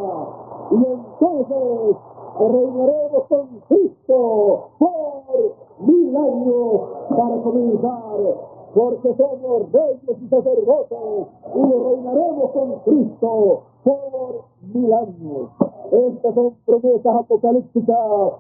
Y entonces reinaremos con Cristo por 1000 años para comenzar, porque somos reyes y sacerdotes y reinaremos con Cristo por 1000 años. Estas son promesas apocalípticas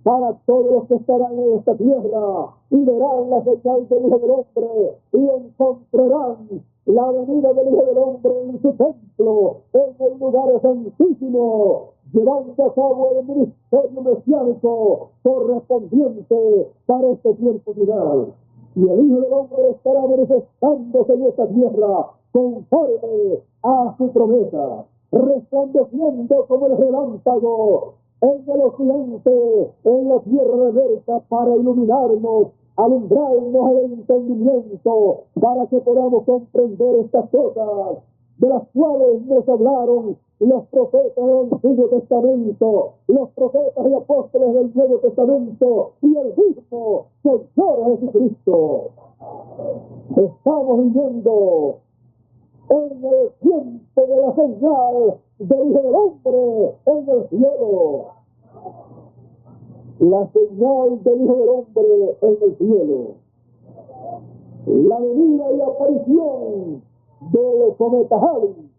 para todos los que estarán en esta tierra y verán la señal del Hijo del Hombre y encontrarán la venida del Hijo del Hombre en su templo, en el lugar santísimo, llevando a cabo el ministerio mesiánico correspondiente para este tiempo final. Y el Hijo del Hombre estará manifestándose en esta tierra conforme a su promesa, resplandeciendo como el relámpago en el occidente, en la tierra de América, para iluminarnos, alumbrarnos el entendimiento, para que podamos comprender estas cosas de las cuales nos hablaron los profetas del Antiguo Testamento, los profetas y apóstoles del Nuevo Testamento y el mismo Señor Jesucristo. Estamos viviendo en el tiempo de la señal del Hijo del Hombre en el cielo. La señal del Hijo del Hombre en el cielo. La venida y aparición del cometa Halley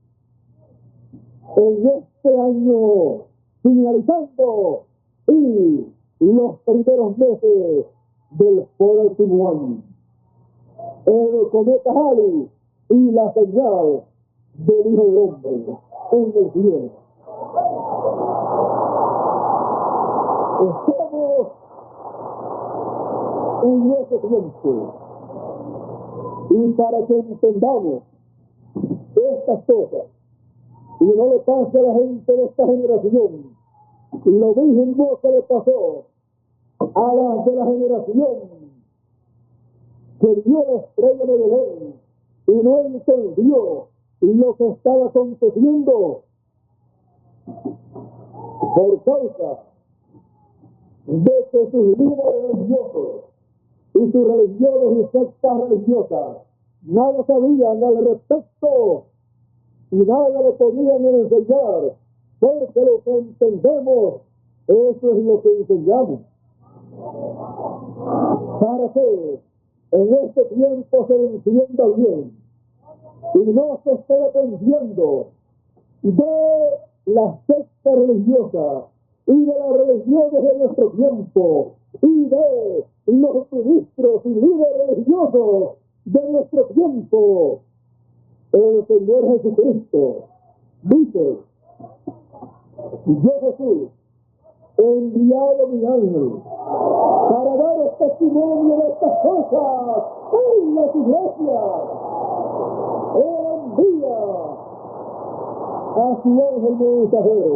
en este año finalizando y los primeros meses del próximo año. El cometa Halley y la señal del Hijo del Hombre en el cielo. Estamos en ese tiempo, y para que entendamos estas cosas y no le pase a la gente de esta generación lo mismo que le pasó a las de la generación que vio la estrella de Belén y no entendió lo que estaba aconteciendo por causa de que sus líderes religiosos y sus religiones y sectas religiosas nada sabían al respecto y nada le podían enseñar, porque lo que entendemos, eso es lo que enseñamos. Para que en este tiempo se entienda bien y no se esté dependiendo de las sectas religiosas y de las religiones de nuestro tiempo y de los ministros y líderes religiosos de nuestro tiempo. El Señor Jesucristo dice: yo Jesús he enviado mi ángel para dar testimonio de estas cosas en las iglesias. Él envía a su ángel mensajero,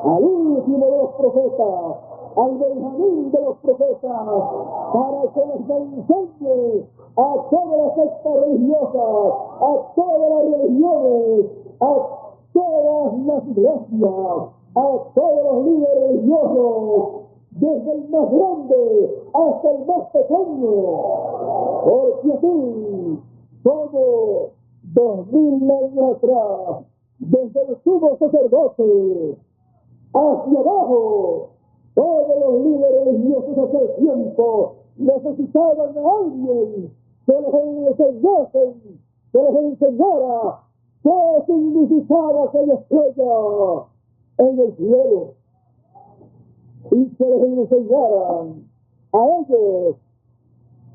al último de los profetas, al Benjamín de los profetas, para que les enseñe a todas las sectas religiosas, a todas las religiones, a todas las iglesias, a todos los líderes religiosos desde el más grande hasta el más pequeño, porque así, como 2000 años atrás, desde el sumo sacerdote hacia abajo, todos los líderes religiosos de aquel tiempo necesitaban a alguien que les enseñase, que les enseñara qué significaba aquella estrella en el cielo, y que les enseñaran a ellos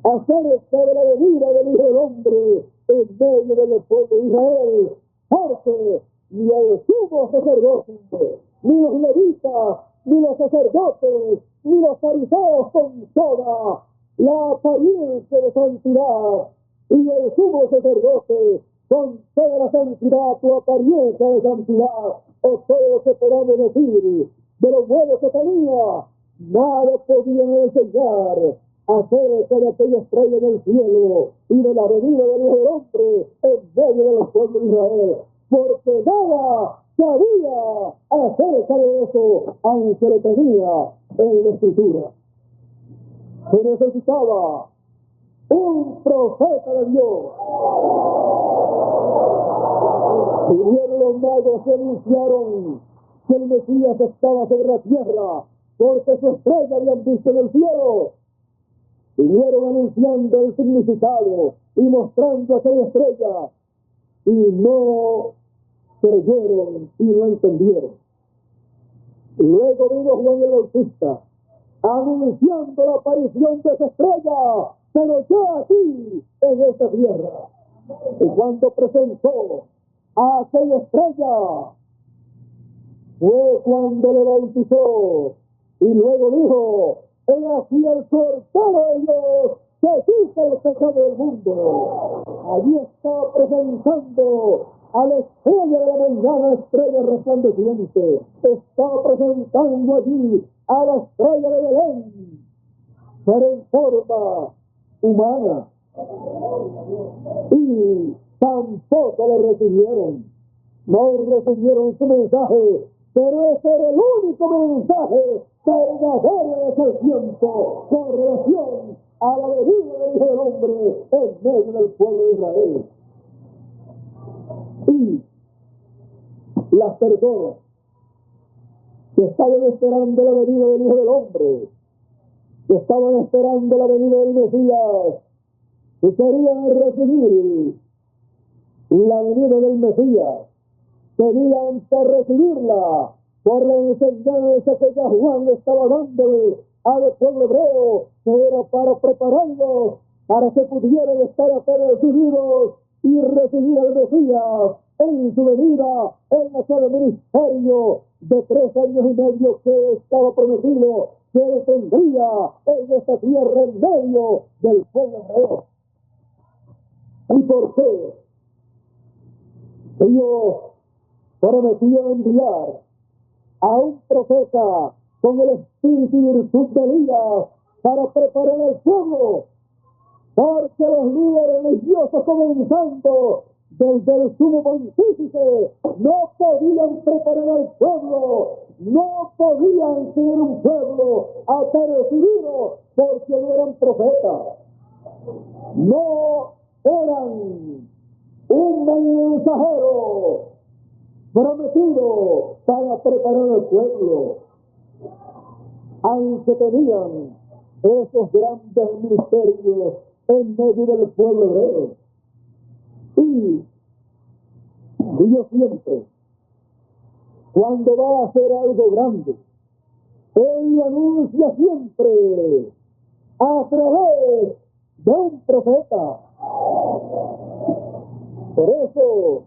acerca de la venida del Hijo del Hombre en medio del pueblo de Israel, porque ni el sumo sacerdote, ni los levitas, ni los sacerdotes, ni los fariseos con toda la apariencia de santidad, y el sumo sacerdote con toda la santidad o apariencia de santidad, o todo lo que podamos decir de lo bueno que tenía, nada podían enseñar acerca de aquella estrella en el cielo y de la venida del Hijo del Hombre en medio del pueblo de Israel, porque nada sabía acerca de eso, aunque lo tenía en la Escritura. Se necesitaba un profeta de Dios. Vinieron los magos y anunciaron que el Mesías estaba sobre la tierra, porque su estrella habían visto en el cielo. Vinieron anunciando el significado y mostrando aquella estrella, y no creyeron y no entendieron. Y luego vino Juan el Bautista anunciando la aparición de esa estrella, pero ya aquí en esta tierra. Y cuando presentó a aquella estrella, fue cuando le bautizó, y luego dijo: he aquí el Cordero de Dios que quita el pecado del mundo. Allí está presentando a la estrella de la mañana, estrella resplandeciente. Está presentando allí a la estrella de Belén, pero en forma humana. Y tampoco le recibieron. No recibieron su mensaje, pero ese era el único mensaje verdadero de aquel tiempo con relación a la venida del Hijo del Hombre en medio del pueblo de Israel. Y las personas que estaban esperando la venida del Hijo del Hombre, que estaban esperando la venida del Mesías, y querían recibir la venida del Mesías, tenían que recibirla por la enseñanza que ya Juan estaba dándole al pueblo hebreo, que era para prepararlos para que pudieran estar apercibidos y recibir al Mesías en su venida en aquel ministerio de 3 años y medio que estaba prometido que él tendría en esta tierra en medio del pueblo hebreo. ¿Y por qué? Dios prometió enviar a un profeta con el espíritu y virtud de Elías para preparar al pueblo, porque los líderes religiosos, comenzando desde el sumo pontífice, no podían preparar al pueblo, no podían tener un pueblo apercibido, porque no eran profetas, no eran un mensajero prometido para preparar al pueblo, aunque tenían esos grandes ministerios en medio del pueblo hebreo. Y Dios siempre, cuando va a hacer algo grande, Él lo anuncia siempre a través de un profeta. Por eso,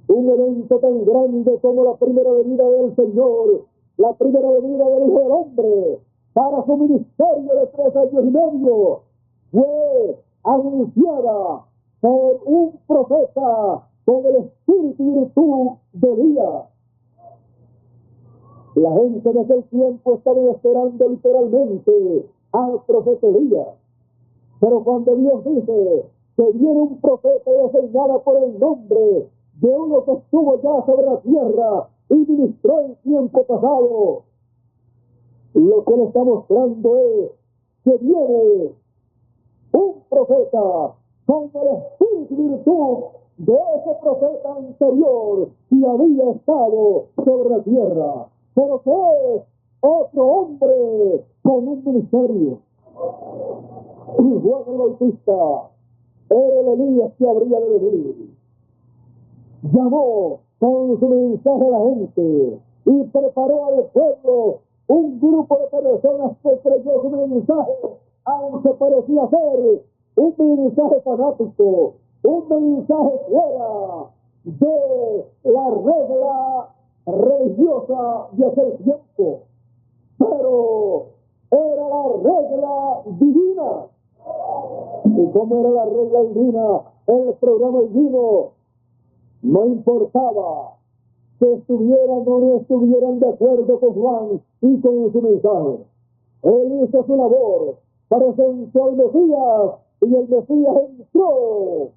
un evento tan grande como la primera venida del Señor, la primera venida del Hijo del Hombre, para su ministerio de 3 años y medio, fue anunciada por un profeta con el espíritu y virtud de Elías. La gente de aquel tiempo estaba esperando literalmente al profeta Elías. Pero cuando Dios dice que viene un profeta y señala por el nombre de uno que estuvo ya sobre la tierra y ministró en tiempo pasado, Lo que le está mostrando es que viene un profeta con el espíritu y virtud de ese profeta anterior que había estado sobre la tierra, pero que es otro hombre con un ministerio. Y Juan el Bautista era el Elías que habría de venir. Llamó con su mensaje a la gente y preparó al pueblo un grupo de personas que creyó su mensaje, aunque parecía ser un mensaje fanático, un mensaje fuera de la regla religiosa de aquel tiempo, pero era la regla divina. ¿Y cómo era la regla divina? El programa divino no importaba que estuvieran o no estuvieran de acuerdo con Juan y con su mensaje. Él hizo su labor, presentó al Mesías y el Mesías entró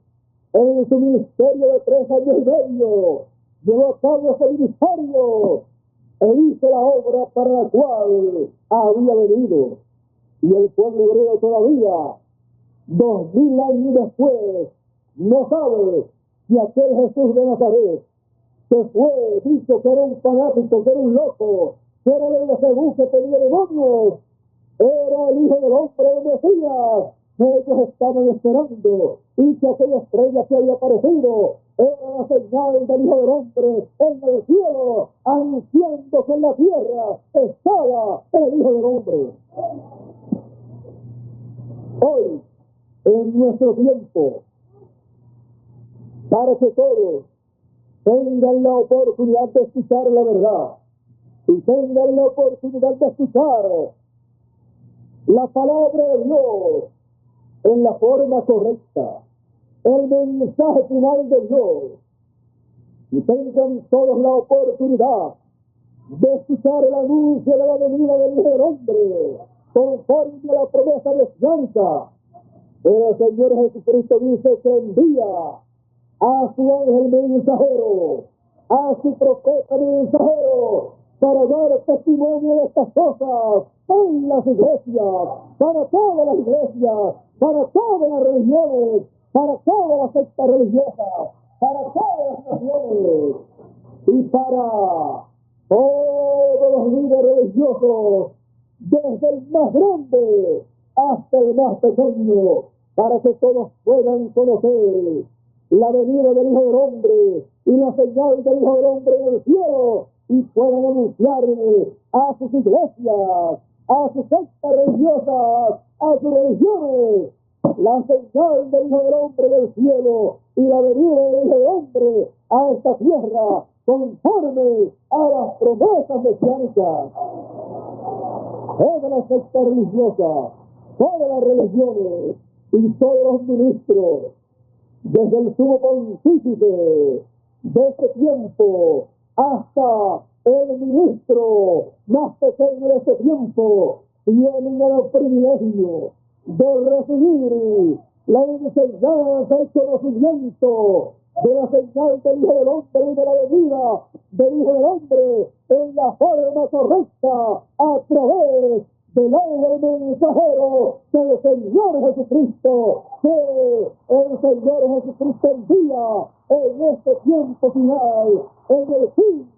en su ministerio de 3 años y medio, llevó a cabo ese ministerio e hizo la obra para la cual había venido. Y el pueblo hebreo todavía, 2000 años después, no sabe si aquel Jesús de Nazaret, que fue dicho que era un fanático, que era un loco, que era de Belzebú, que tenía demonios, era el Hijo del Hombre, el Mesías, que ellos estaban esperando, y que aquella estrella que había aparecido era la señal del Hijo del Hombre en el cielo, anunciando que en la tierra estaba el Hijo del Hombre. Hoy, en nuestro tiempo, para que todos tengan la oportunidad de escuchar la verdad y tengan la oportunidad de escuchar la palabra de Dios en la forma correcta, el mensaje final de Dios, y tengan todos la oportunidad de escuchar el anuncio de la venida del Hijo del Hombre conforme a la promesa de Santa. El Señor Jesucristo dice que envía a su ángel mensajero, a su profeta mensajero, para dar testimonio de estas cosas en las iglesias, para todas las iglesias, para todas las religiones, para todas las sectas religiosas, para todas las naciones y para todos los líderes religiosos, desde el más grande hasta el más pequeño, para que todos puedan conocer la venida del Hijo del Hombre y la señal del Hijo del Hombre en el cielo, y puedan anunciarle a sus iglesias, a sus sectas religiosas, a sus religiones, la señal del Hijo del Hombre del cielo y la venida del Hijo del Hombre a esta tierra conforme a las promesas mesiánicas. Todas las sectas religiosas, todas las religiones y todos los ministros, desde el sumo pontífice de este tiempo hasta el ministro más pequeño de este tiempo, tienen el privilegio de recibir la enseñanza, el conocimiento de la señal del Hijo del Hombre y de la venida del Hijo del Hombre en la forma correcta a través del ángel mensajero del Señor Jesucristo, que el Señor Jesucristo envía en este tiempo final, en el fin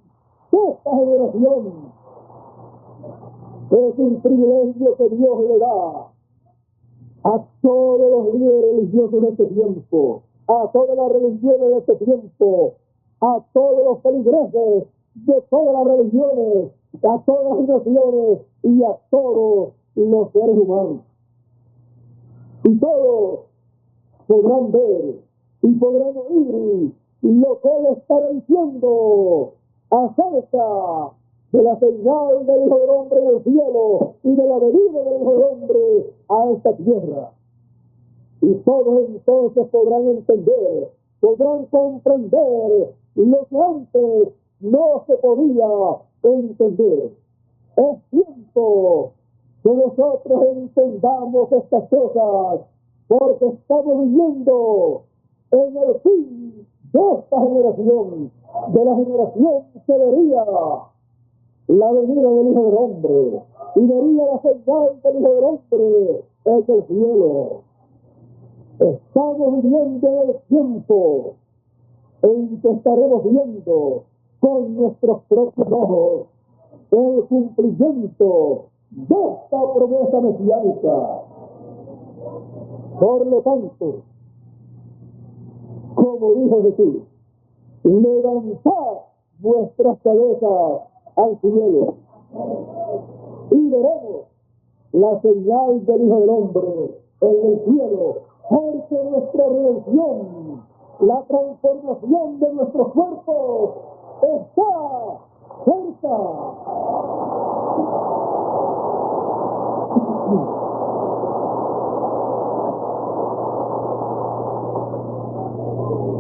de esta generación. Es un privilegio que Dios le da a todos los líderes religiosos de este tiempo, a todas las religiones de este tiempo, a todos los feligreses de todas las religiones, a todas las naciones y a todos los seres humanos. Y todos podrán ver y podrán oír lo que Él está diciendo acerca de la señal del Hijo del Hombre en el cielo y de la venida del Hijo del Hombre a esta tierra. Y todos entonces podrán entender, podrán comprender lo que antes no se podía entender. Es tiempo que nosotros entendamos estas cosas, porque estamos viviendo en el fin de esta generación, de la generación que vería la venida del Hijo del Hombre. y vería la señal del Hijo del Hombre en el cielo. Estamos viviendo en el tiempo en que estaremos viendo con nuestros propios ojos el cumplimiento de esta promesa mesiánica. Por lo tanto, como dijo Jesús, levantad vuestras cabezas al cielo y veremos la señal del Hijo del Hombre en el cielo, porque nuestra redención, la transformación de nuestros cuerpos está cerca.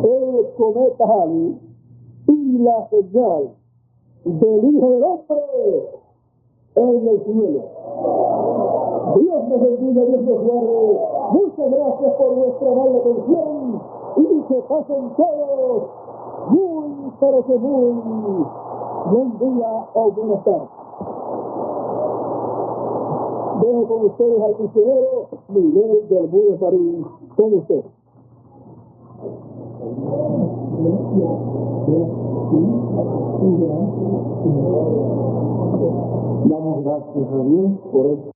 El cometa Halley y la señal del Hijo del Hombre en el cielo. Dios nos bendiga, Dios nos guarde. Muchas gracias por vuestra amable atención y que pasen todos muy, pero que muy buen día o buenas tardes. Dejo con ustedes al misionero Miguel Bermúdez Marín, con ustedes. Damos gracias a Dios por esto.